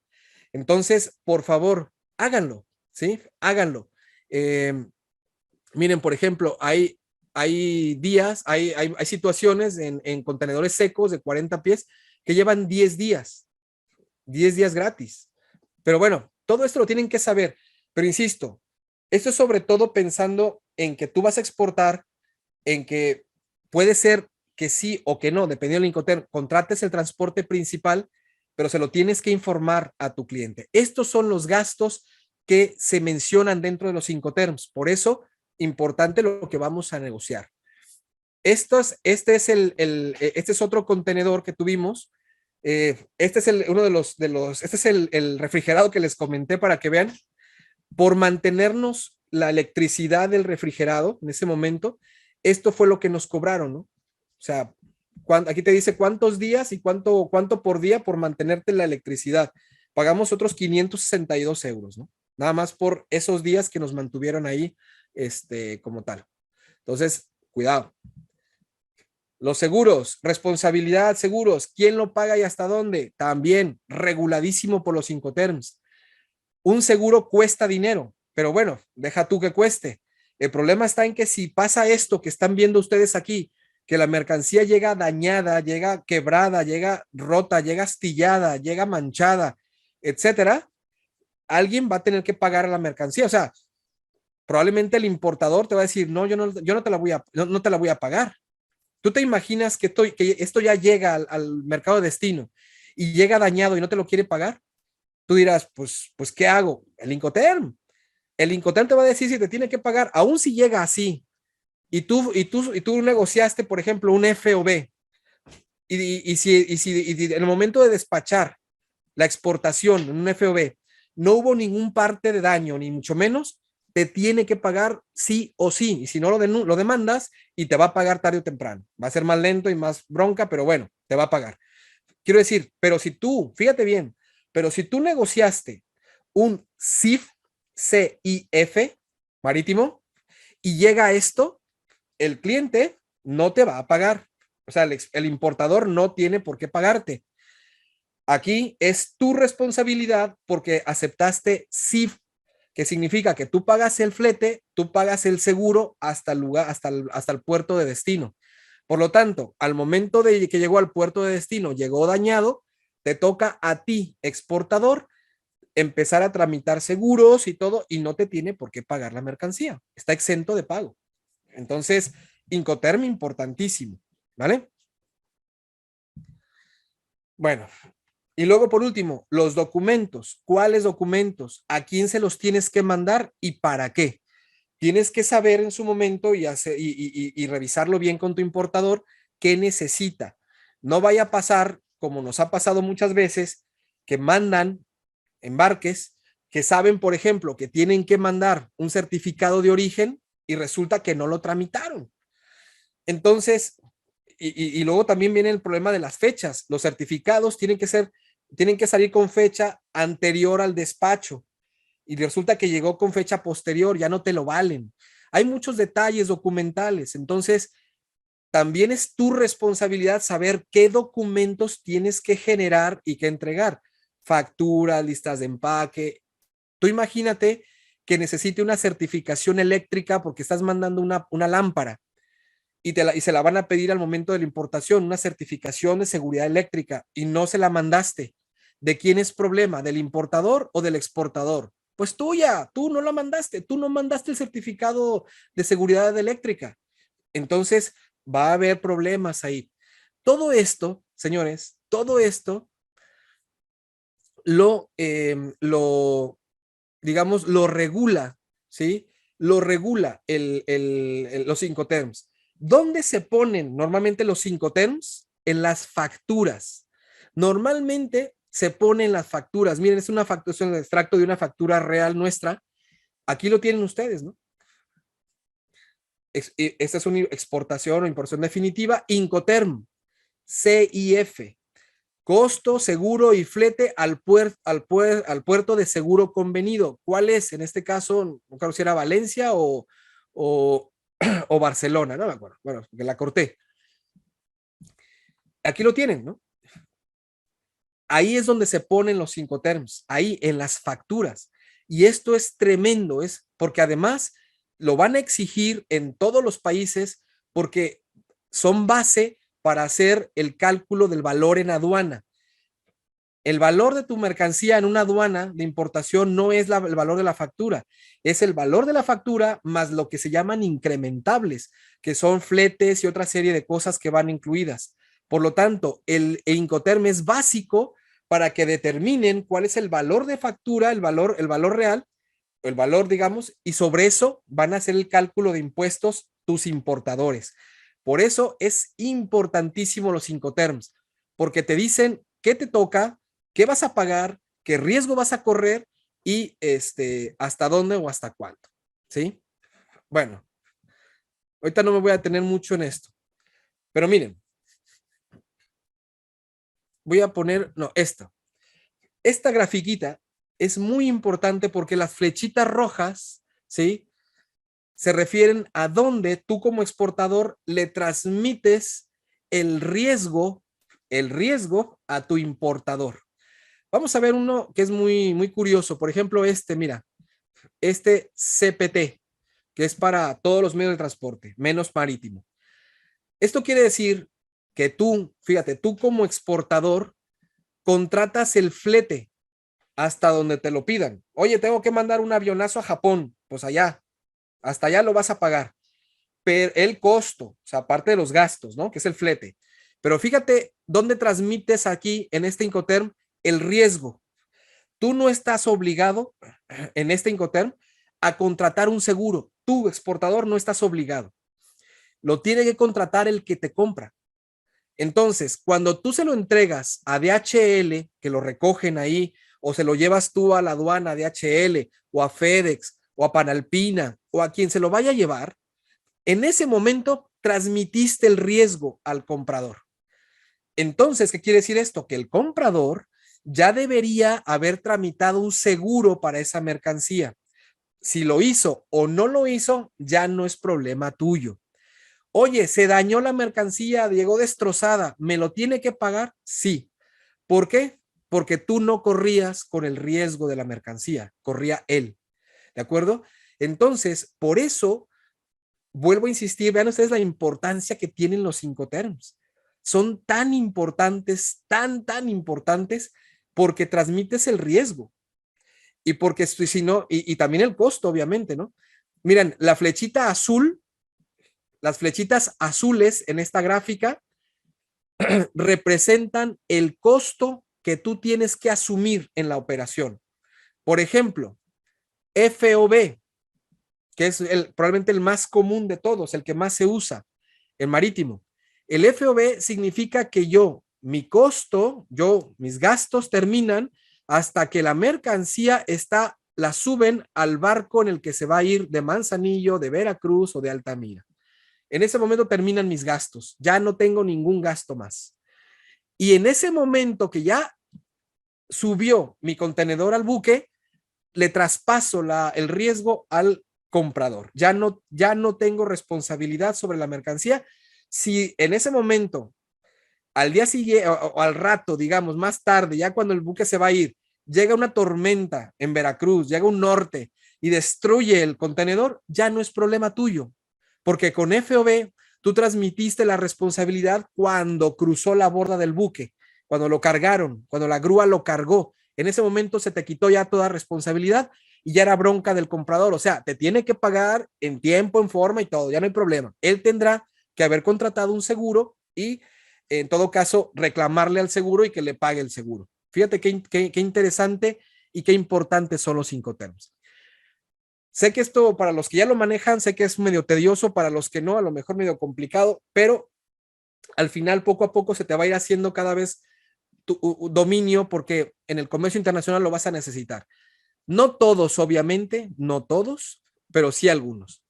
Entonces, por favor, háganlo, ¿sí? Háganlo. Miren, por ejemplo, hay días, hay situaciones en contenedores secos de 40 pies que llevan 10 días gratis. Pero bueno, todo esto lo tienen que saber. Pero insisto, esto es sobre todo pensando en que tú vas a exportar, en que puede ser que sí o que no, dependiendo del Incoterm, contrates el transporte principal, pero se lo tienes que informar a tu cliente. Estos son los gastos que se mencionan dentro de los Incoterms. Por eso, importante lo que vamos a negociar. Este es otro contenedor que tuvimos. Este es este es el refrigerado que les comenté para que vean. Por mantenernos la electricidad del refrigerado en ese momento, esto fue lo que nos cobraron, ¿no? O sea, aquí te dice cuántos días y cuánto por día por mantenerte la electricidad. Pagamos otros 562 euros, ¿no? Nada más por esos días que nos mantuvieron ahí, como tal. Entonces, cuidado. Los seguros, responsabilidad, seguros, ¿quién lo paga y hasta dónde? También reguladísimo por los Incoterms. Un seguro cuesta dinero, pero bueno, deja tú que cueste. El problema está en que si pasa esto que están viendo ustedes aquí, que la mercancía llega dañada, llega quebrada, llega rota, llega astillada, llega manchada, etcétera, alguien va a tener que pagar la mercancía. O sea, probablemente el importador te va a decir, no, yo no te la voy a pagar. ¿Tú te imaginas que esto ya llega al mercado de destino y llega dañado y no te lo quiere pagar? Tú dirás, pues, ¿qué hago? El Incoterm te va a decir si te tiene que pagar, aún si llega así. Y tú negociaste, por ejemplo, un FOB. Y si en el momento de despachar la exportación en un FOB no hubo ningún parte de daño, ni mucho menos, te tiene que pagar sí o sí. Y si no lo demandas y te va a pagar tarde o temprano. Va a ser más lento y más bronca, pero bueno, te va a pagar. Quiero decir, pero si tú, fíjate bien, pero si tú negociaste un CIF marítimo y llega esto, el cliente no te va a pagar. O sea, el importador no tiene por qué pagarte. Aquí es tu responsabilidad porque aceptaste CIF, que significa que tú pagas el flete, tú pagas el seguro hasta el lugar, hasta el puerto de destino. Por lo tanto, al momento de que llegó al puerto de destino, llegó dañado, te toca a ti, exportador, empezar a tramitar seguros y todo, y no te tiene por qué pagar la mercancía. Está exento de pago. Entonces, Incoterm importantísimo, ¿vale? Bueno, y luego por último, los documentos. ¿Cuáles documentos? ¿A quién se los tienes que mandar y para qué? Tienes que saber en su momento y revisarlo bien con tu importador qué necesita. No vaya a pasar, como nos ha pasado muchas veces, que mandan embarques que saben, por ejemplo, que tienen que mandar un certificado de origen y resulta que no lo tramitaron. Entonces, y luego también viene el problema de las fechas. Los certificados tienen que salir con fecha anterior al despacho y resulta que llegó con fecha posterior, ya no te lo valen. Hay muchos detalles documentales, entonces también es tu responsabilidad saber qué documentos tienes que generar y que entregar. Facturas, listas de empaque. Tú imagínate que necesite una certificación eléctrica porque estás mandando una lámpara y se la van a pedir al momento de la importación, una certificación de seguridad eléctrica y no se la mandaste. ¿De quién es problema? ¿Del importador o del exportador? Pues tuya, tú no la mandaste, tú no mandaste el certificado de seguridad eléctrica. Entonces va a haber problemas ahí. Todo esto, señores, todo esto digamos, lo regula, ¿sí? Lo regula los Incoterms. ¿Dónde se ponen normalmente los Incoterms? En las facturas. Normalmente se ponen las facturas. Miren, es un extracto de una factura real nuestra. Aquí lo tienen ustedes, ¿no? Esta es una exportación o importación definitiva. Incoterm, CIF. Costo, seguro y flete al puerto de seguro convenido. ¿Cuál es? En este caso, no creo si era Valencia o Barcelona, no me acuerdo. Bueno, que la corté. Aquí lo tienen, ¿no? Ahí es donde se ponen los Incoterms, ahí en las facturas. Y esto es tremendo, es porque además lo van a exigir en todos los países porque son base para hacer el cálculo del valor en aduana. El valor de tu mercancía en una aduana de importación no es el valor de la factura, es el valor de la factura más lo que se llaman incrementables, que son fletes y otra serie de cosas que van incluidas. Por lo tanto, el Incoterm es básico para que determinen cuál es el valor de factura, el valor real, el valor, digamos, y sobre eso van a hacer el cálculo de impuestos tus importadores. Por eso es importantísimo los Incoterms, porque te dicen qué te toca, qué vas a pagar, qué riesgo vas a correr y hasta dónde o hasta cuánto, ¿sí? Bueno, ahorita no me voy a detener mucho en esto, pero miren, voy a poner, no, esta grafiquita es muy importante porque las flechitas rojas, ¿sí? Se refieren a dónde tú como exportador le transmites el riesgo a tu importador. Vamos a ver uno que es muy, muy curioso. Por ejemplo, mira, este CPT, que es para todos los medios de transporte, menos marítimo. Esto quiere decir que tú, fíjate, tú como exportador contratas el flete hasta donde te lo pidan. Oye, tengo que mandar un avionazo a Japón, pues allá, hasta allá lo vas a pagar. Pero el costo, o sea, aparte de los gastos, ¿no? Que es el flete. Pero fíjate dónde transmites aquí en este Incoterm el riesgo. Tú no estás obligado en este Incoterm a contratar un seguro. Tú, exportador, no estás obligado. Lo tiene que contratar el que te compra. Entonces, cuando tú se lo entregas a DHL, que lo recogen ahí, o se lo llevas tú a la aduana DHL, o a FedEx, o a Panalpina, o a quien se lo vaya a llevar, en ese momento transmitiste el riesgo al comprador. Entonces, ¿qué quiere decir esto? Que el comprador ya debería haber tramitado un seguro para esa mercancía. Si lo hizo o no lo hizo, ya no es problema tuyo. Oye, se dañó la mercancía, llegó destrozada, ¿me lo tiene que pagar? Sí. ¿Por qué? Porque tú no corrías con el riesgo de la mercancía, corría él. ¿De acuerdo? Entonces, por eso, vuelvo a insistir, vean ustedes la importancia que tienen los Incoterms. Son tan importantes, tan importantes, porque transmites el riesgo. Y porque si no, y también el costo, obviamente, ¿no? Miren, la flechita azul, las flechitas azules en esta gráfica representan el costo que tú tienes que asumir en la operación. Por ejemplo, FOB, que es probablemente el más común de todos, el que más se usa, el marítimo. El FOB significa que mis gastos terminan hasta que la mercancía la suben al barco en el que se va a ir de Manzanillo, de Veracruz o de Altamira. En ese momento terminan mis gastos, ya no tengo ningún gasto más. Y en ese momento que ya subió mi contenedor al buque, le traspaso el riesgo al comprador. Ya no tengo responsabilidad sobre la mercancía. Si en ese momento, al día siguiente o al rato, digamos, más tarde, ya cuando el buque se va a ir, llega una tormenta en Veracruz, llega un norte y destruye el contenedor, ya no es problema tuyo, porque con FOB tú transmitiste la responsabilidad cuando cruzó la borda del buque, cuando lo cargaron, cuando la grúa lo cargó. En ese momento se te quitó ya toda responsabilidad y ya era bronca del comprador. O sea, te tiene que pagar en tiempo, en forma y todo, ya no hay problema. Él tendrá que haber contratado un seguro y en todo caso reclamarle al seguro y que le pague el seguro. Fíjate qué interesante y qué importantes son los Incoterms. Sé que esto para los que ya lo manejan, sé que es medio tedioso, para los que no, a lo mejor medio complicado, pero al final poco a poco se te va a ir haciendo cada vez tu dominio, porque en el comercio internacional lo vas a necesitar. No todos, obviamente, no todos, pero sí algunos.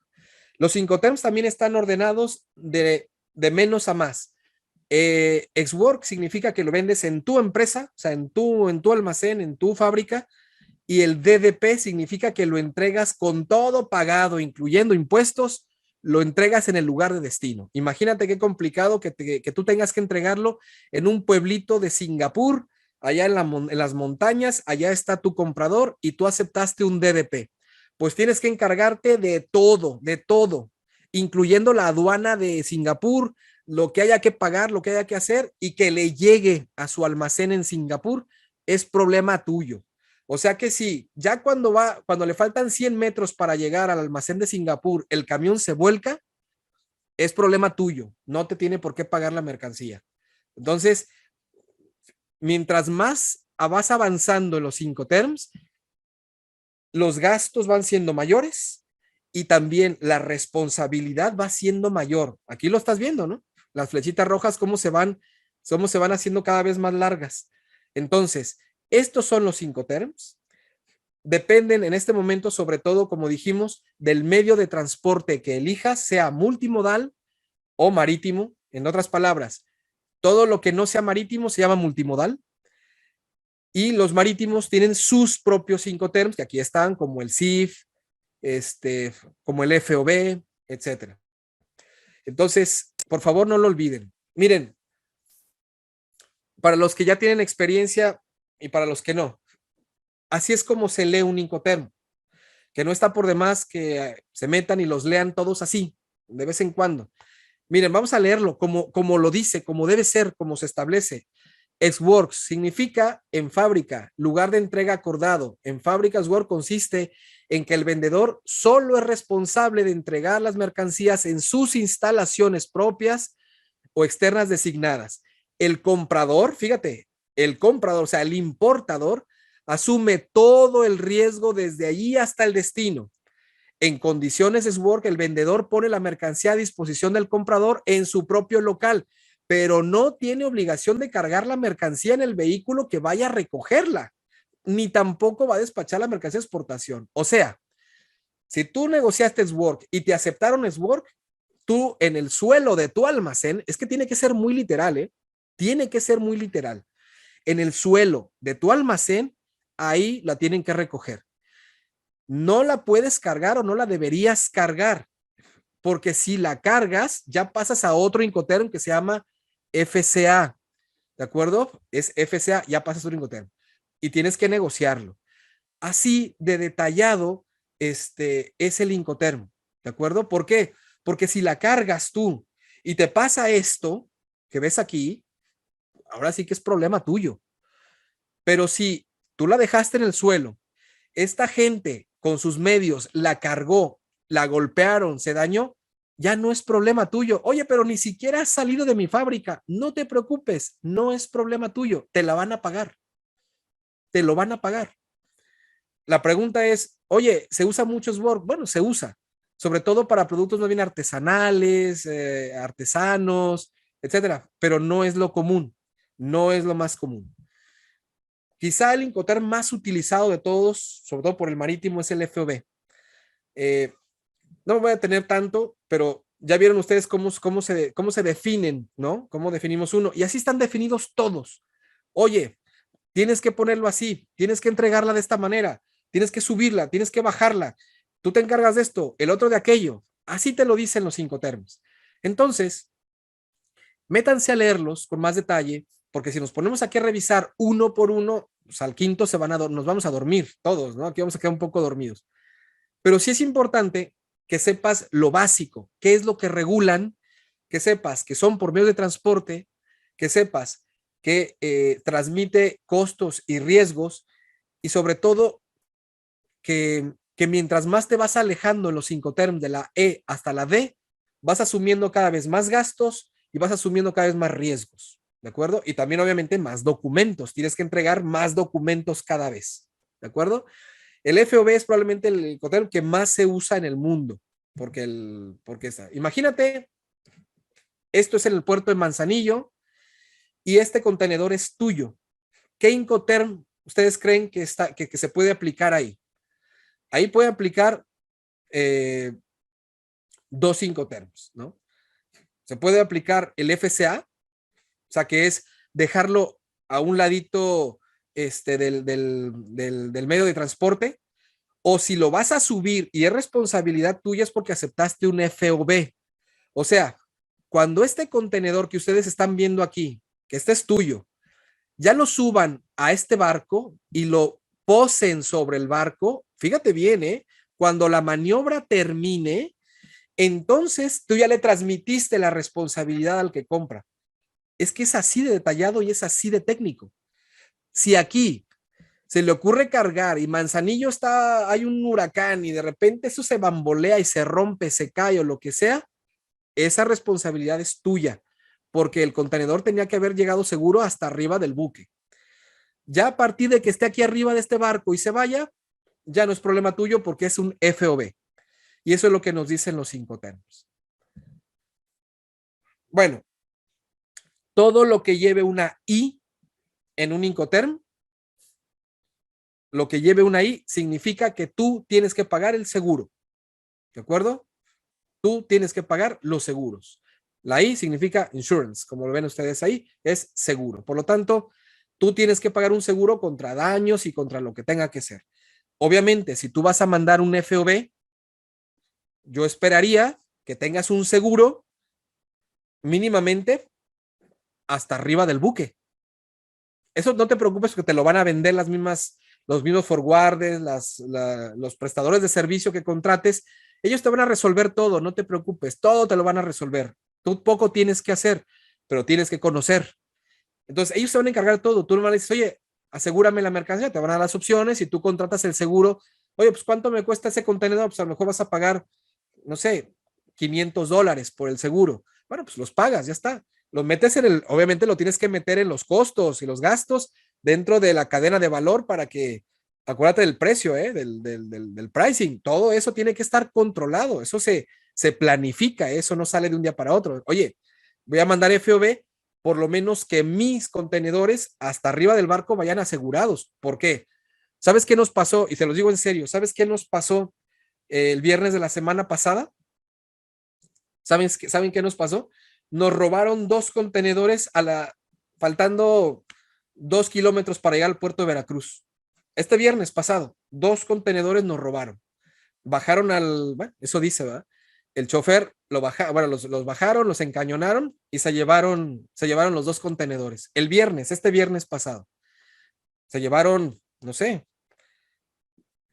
Los Incoterms también están ordenados de menos a más. Ex-work significa que lo vendes en tu empresa, o sea, en tu almacén, en tu fábrica, y el DDP significa que lo entregas con todo pagado, incluyendo impuestos, lo entregas en el lugar de destino. Imagínate qué complicado que tú tengas que entregarlo en un pueblito de Singapur, allá en las montañas, allá está tu comprador y tú aceptaste un DDP. Pues tienes que encargarte de todo, incluyendo la aduana de Singapur, lo que haya que pagar, lo que haya que hacer y que le llegue a su almacén en Singapur es problema tuyo. O sea que si ya cuando le faltan 100 metros para llegar al almacén de Singapur, el camión se vuelca, es problema tuyo, no te tiene por qué pagar la mercancía. Entonces, mientras más vas avanzando en los Incoterms, los gastos van siendo mayores y también la responsabilidad va siendo mayor. Aquí lo estás viendo, ¿no? Las flechitas rojas, cómo se van haciendo cada vez más largas. Entonces, estos son los Incoterms. Dependen en este momento, sobre todo, como dijimos, del medio de transporte que elijas, sea multimodal o marítimo. En otras palabras, todo lo que no sea marítimo se llama multimodal. Y los marítimos tienen sus propios Incoterms, que aquí están, como el CIF, como el FOB, etcétera. Entonces, por favor, no lo olviden. Miren, para los que ya tienen experiencia y para los que no, así es como se lee un Incoterm, que no está por demás que se metan y los lean todos así, de vez en cuando. Miren, vamos a leerlo como lo dice, como debe ser, como se establece. Ex-works significa en fábrica, lugar de entrega acordado. En fábricas work consiste en que el vendedor solo es responsable de entregar las mercancías en sus instalaciones propias o externas designadas. El comprador, fíjate, el comprador, o sea, el importador, asume todo el riesgo desde allí hasta el destino. En condiciones ex-work, el vendedor pone la mercancía a disposición del comprador en su propio local, pero no tiene obligación de cargar la mercancía en el vehículo que vaya a recogerla, ni tampoco va a despachar la mercancía de exportación. O sea, si tú negociaste ex-work y te aceptaron ex-work, tú en el suelo de tu almacén, es que tiene que ser muy literal, tiene que ser muy literal. En el suelo de tu almacén, ahí la tienen que recoger. No la puedes cargar o no la deberías cargar, porque si la cargas, ya pasas a otro Incoterm que se llama FCA, ¿de acuerdo? Es FCA, ya pasas a otro Incoterm y tienes que negociarlo. Así de detallado es el Incoterm, ¿de acuerdo? ¿Por qué? Porque si la cargas tú y te pasa esto que ves aquí, ahora sí que es problema tuyo. Pero si tú la dejaste en el suelo, esta gente con sus medios la cargó, la golpearon, se dañó, ya no es problema tuyo. Oye, pero ni siquiera has salido de mi fábrica. No te preocupes, no es problema tuyo. Te la van a pagar. Te lo van a pagar. La pregunta es, oye, ¿se usa mucho Sborg? Bueno, se usa, sobre todo para productos más bien artesanales, artesanos, etcétera, pero no es lo común, no es lo más común. Quizá el Incoterm más utilizado de todos, sobre todo por el marítimo, es el FOB. No me voy a detener tanto, pero ya vieron ustedes cómo se definen, ¿no? Cómo definimos uno. Y así están definidos todos. Oye, tienes que ponerlo así, tienes que entregarla de esta manera, tienes que subirla, tienes que bajarla. Tú te encargas de esto, el otro de aquello. Así te lo dicen los Incoterms. Entonces, métanse a leerlos con más detalle, porque si nos ponemos aquí a revisar uno por uno, pues al quinto nos vamos a dormir todos, ¿no? Aquí vamos a quedar un poco dormidos. Pero sí es importante que sepas lo básico, qué es lo que regulan, que sepas que son por medio de transporte, que sepas que transmite costos y riesgos, y sobre todo que mientras más te vas alejando en los Incoterms de la E hasta la D, vas asumiendo cada vez más gastos y vas asumiendo cada vez más riesgos, ¿de acuerdo? Y también obviamente más documentos, tienes que entregar más documentos cada vez, ¿de acuerdo? El FOB es probablemente el Incoterm que más se usa en el mundo, porque está. Imagínate, esto es en el puerto de Manzanillo y este contenedor es tuyo. ¿Qué Incoterm ustedes creen que se puede aplicar ahí? Ahí puede aplicar dos Incoterms, ¿no? Se puede aplicar el FCA, o sea, que es dejarlo a un ladito del medio de transporte, o si lo vas a subir y es responsabilidad tuya es porque aceptaste un FOB. O sea, cuando este contenedor que ustedes están viendo aquí, que este es tuyo, ya lo suban a este barco y lo posen sobre el barco, fíjate bien, cuando la maniobra termine, entonces tú ya le transmitiste la responsabilidad al que compra. Es que es así de detallado y es así de técnico. Si aquí se le ocurre cargar y Manzanillo hay un huracán y de repente eso se bambolea y se rompe, se cae o lo que sea, esa responsabilidad es tuya, porque el contenedor tenía que haber llegado seguro hasta arriba del buque. Ya a partir de que esté aquí arriba de este barco y se vaya, ya no es problema tuyo porque es un FOB. Y eso es lo que nos dicen los Incoterms. Bueno, todo lo que lleve una I en un Incoterm, lo que lleve una I significa que tú tienes que pagar el seguro. ¿De acuerdo? Tú tienes que pagar los seguros. La I significa insurance, como lo ven ustedes ahí, es seguro. Por lo tanto, tú tienes que pagar un seguro contra daños y contra lo que tenga que ser. Obviamente, si tú vas a mandar un FOB, yo esperaría que tengas un seguro mínimamente hasta arriba del buque. Eso no te preocupes porque te lo van a vender los mismos forwarders, los prestadores de servicio que contrates. Ellos te van a resolver todo, no te preocupes, todo te lo van a resolver. Tú poco tienes que hacer, pero tienes que conocer. Entonces, ellos se van a encargar de todo. Tú nomás le dices, oye, asegúrame la mercancía, te van a dar las opciones y tú contratas el seguro. Oye, pues ¿cuánto me cuesta ese contenedor? Pues a lo mejor vas a pagar, no sé, $500 por el seguro. Bueno, pues los pagas, ya está. Los metes obviamente lo tienes que meter en los costos y los gastos dentro de la cadena de valor para que, acuérdate del precio, del pricing, todo eso tiene que estar controlado, eso se planifica, eso no sale de un día para otro. Oye, voy a mandar FOB, por lo menos que mis contenedores hasta arriba del barco vayan asegurados. ¿Por qué? ¿Sabes qué nos pasó? Y te lo digo en serio, ¿sabes qué nos pasó el viernes de la semana pasada? ¿Saben qué nos pasó? Nos robaron 2 contenedores faltando 2 kilómetros para llegar al puerto de Veracruz. Este viernes pasado, 2 contenedores nos robaron. Bajaron bueno, eso dice, ¿verdad? El chofer los bajaron, los encañonaron y se llevaron los 2 contenedores. Este viernes pasado, se llevaron, no sé,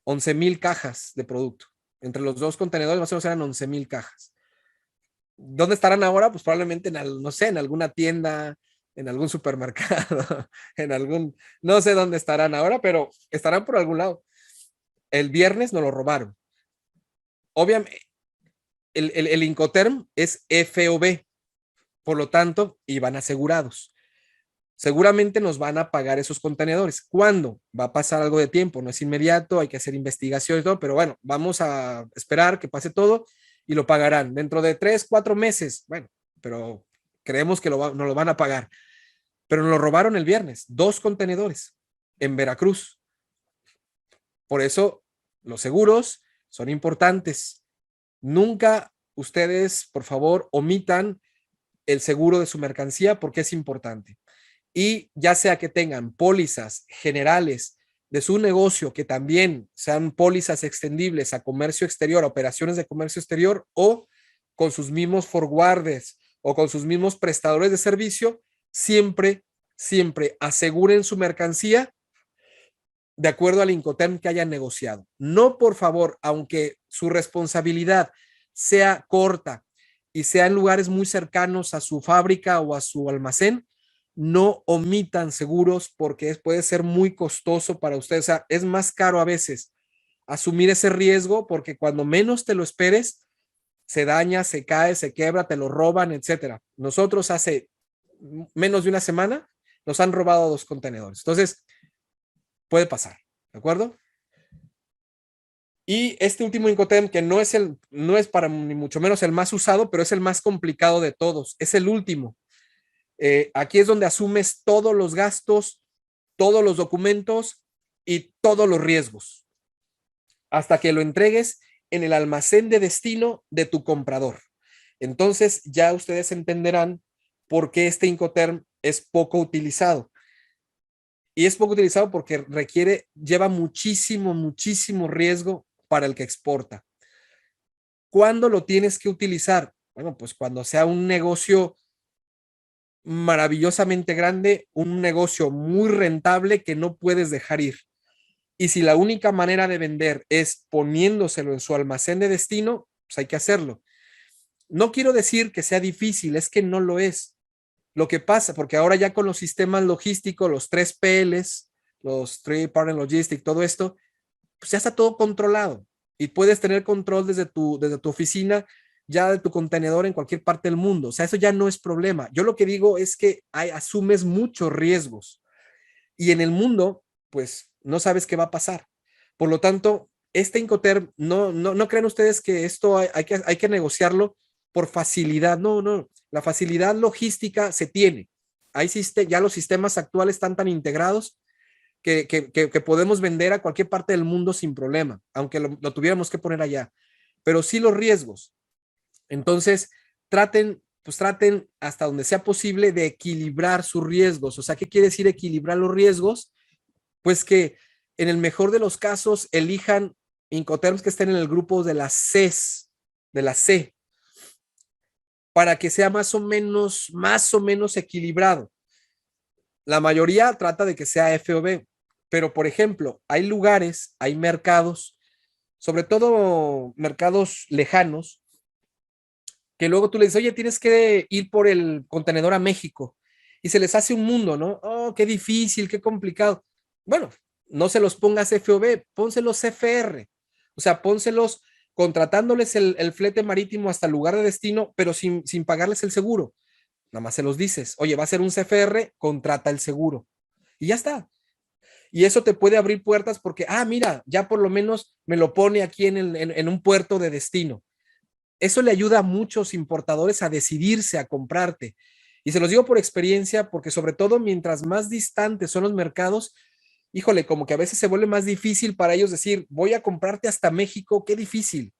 11,000 cajas de producto. Entre los 2 contenedores más o menos eran 11,000 cajas. ¿Dónde estarán ahora? Pues probablemente no sé, en alguna tienda, en algún supermercado, no sé dónde estarán ahora, pero estarán por algún lado. El viernes nos lo robaron. Obviamente, el Incoterm es FOB, por lo tanto, iban asegurados. Seguramente nos van a pagar esos contenedores. ¿Cuándo? Va a pasar algo de tiempo, no es inmediato, hay que hacer investigación y todo, pero bueno, vamos a esperar que pase todo y lo pagarán dentro de 3, 4 meses. Bueno, pero creemos que nos lo van a pagar. Pero nos lo robaron el viernes, 2 contenedores en Veracruz. Por eso los seguros son importantes. Nunca ustedes, por favor, omitan el seguro de su mercancía porque es importante. Y ya sea que tengan pólizas generales de su negocio, que también sean pólizas extendibles a comercio exterior, a operaciones de comercio exterior, o con sus mismos forwarders o con sus mismos prestadores de servicio, siempre aseguren su mercancía de acuerdo al Incoterm que hayan negociado. No, por favor, aunque su responsabilidad sea corta y sea en lugares muy cercanos a su fábrica o a su almacén, no omitan seguros porque puede ser muy costoso para ustedes. O sea, es más caro a veces asumir ese riesgo porque cuando menos te lo esperes, se daña, se cae, se quiebra, te lo roban, etcétera. Nosotros hace menos de una semana nos han robado 2 contenedores. Entonces, puede pasar, ¿de acuerdo? Y este último Incoterm, que no es para ni mucho menos el más usado, pero es el más complicado de todos, es el último. Aquí es donde asumes todos los gastos, todos los documentos y todos los riesgos, hasta que lo entregues en el almacén de destino de tu comprador. Entonces ya ustedes entenderán por qué este Incoterm es poco utilizado. Y es poco utilizado porque lleva muchísimo riesgo para el que exporta. ¿Cuándo lo tienes que utilizar? Bueno, pues cuando sea un negocio maravillosamente grande, un negocio muy rentable que no puedes dejar ir. Y si la única manera de vender es poniéndoselo en su almacén de destino, pues hay que hacerlo. No quiero decir que sea difícil, es que no lo es. Lo que pasa, porque ahora ya con los sistemas logísticos, los 3PLs, los 3 Partner Logistics, todo esto, pues ya está todo controlado y puedes tener control desde tu oficina, ya de tu contenedor en cualquier parte del mundo. O sea, eso ya no es problema. Yo lo que digo es que asumes muchos riesgos y en el mundo, pues no sabes qué va a pasar. Por lo tanto, este Incoterm, no crean ustedes que esto hay que negociarlo por facilidad. No, la facilidad logística se tiene. Ya los sistemas actuales están tan integrados que podemos vender a cualquier parte del mundo sin problema, aunque lo tuviéramos que poner allá. Pero sí los riesgos. Entonces, traten hasta donde sea posible de equilibrar sus riesgos. O sea, ¿qué quiere decir equilibrar los riesgos? Pues que en el mejor de los casos elijan Incoterms que estén en el grupo de las Cs, de la C, para que sea más o menos equilibrado. La mayoría trata de que sea FOB, pero por ejemplo, hay lugares, hay mercados, sobre todo mercados lejanos, que luego tú le dices, oye, tienes que ir por el contenedor a México, y se les hace un mundo, ¿no? Oh, qué difícil, qué complicado. Bueno, no se los pongas FOB, pónselos CFR, o sea, pónselos contratándoles el flete marítimo hasta el lugar de destino, pero sin pagarles el seguro. Nada más se los dices, oye, va a ser un CFR, contrata el seguro. Y ya está. Y eso te puede abrir puertas porque, mira, ya por lo menos me lo pone aquí en un puerto de destino. Eso le ayuda a muchos importadores a decidirse a comprarte. Y se los digo por experiencia, porque sobre todo mientras más distantes son los mercados, híjole, como que a veces se vuelve más difícil para ellos decir, voy a comprarte hasta México, qué difícil.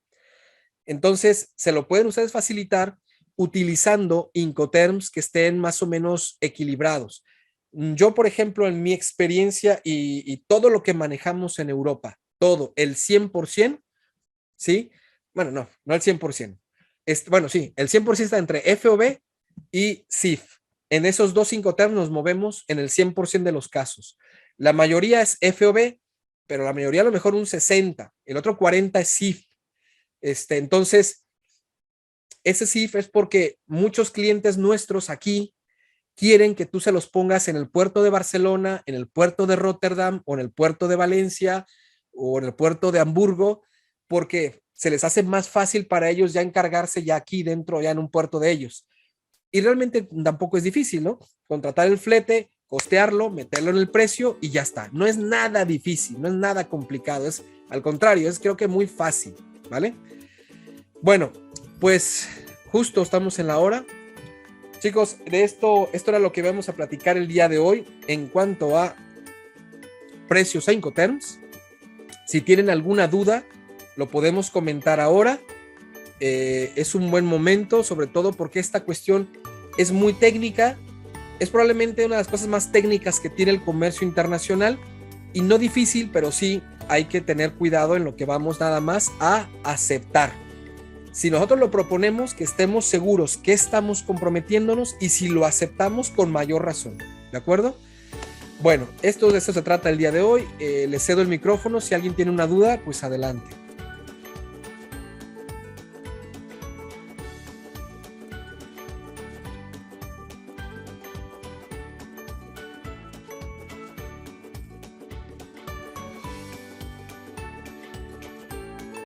Entonces, se lo pueden ustedes facilitar utilizando Incoterms que estén más o menos equilibrados. Yo, por ejemplo, en mi experiencia y todo lo que manejamos en Europa, todo, el 100%, ¿sí? Bueno, no el 100%. Bueno, sí, el 100% está entre FOB y CIF. En esos 2 Incoterms nos movemos en el 100% de los casos. La mayoría es FOB, pero la mayoría a lo mejor un 60%, el otro 40% es CIF. Entonces, ese CIF es porque muchos clientes nuestros aquí quieren que tú se los pongas en el puerto de Barcelona, en el puerto de Rotterdam o en el puerto de Valencia o en el puerto de Hamburgo, porque se les hace más fácil para ellos ya encargarse ya aquí dentro, ya en un puerto de ellos. Y realmente tampoco es difícil, ¿no? Contratar el flete, costearlo, meterlo en el precio y ya está. No es nada difícil, no es nada complicado, es al contrario, es creo que muy fácil, ¿vale? Bueno, pues justo estamos en la hora. Chicos, de esto era lo que vamos a platicar el día de hoy en cuanto a precios a Incoterms. Si tienen alguna duda, lo podemos comentar ahora es un buen momento, sobre todo porque esta cuestión es muy técnica, es probablemente una de las cosas más técnicas que tiene el comercio internacional y no difícil, pero sí hay que tener cuidado en lo que vamos nada más a aceptar. Si nosotros lo proponemos, que estemos seguros que estamos comprometiéndonos y si lo aceptamos con mayor razón, ¿de acuerdo? Bueno, de esto se trata el día de hoy. Les cedo el micrófono. Si alguien tiene una duda, pues adelante.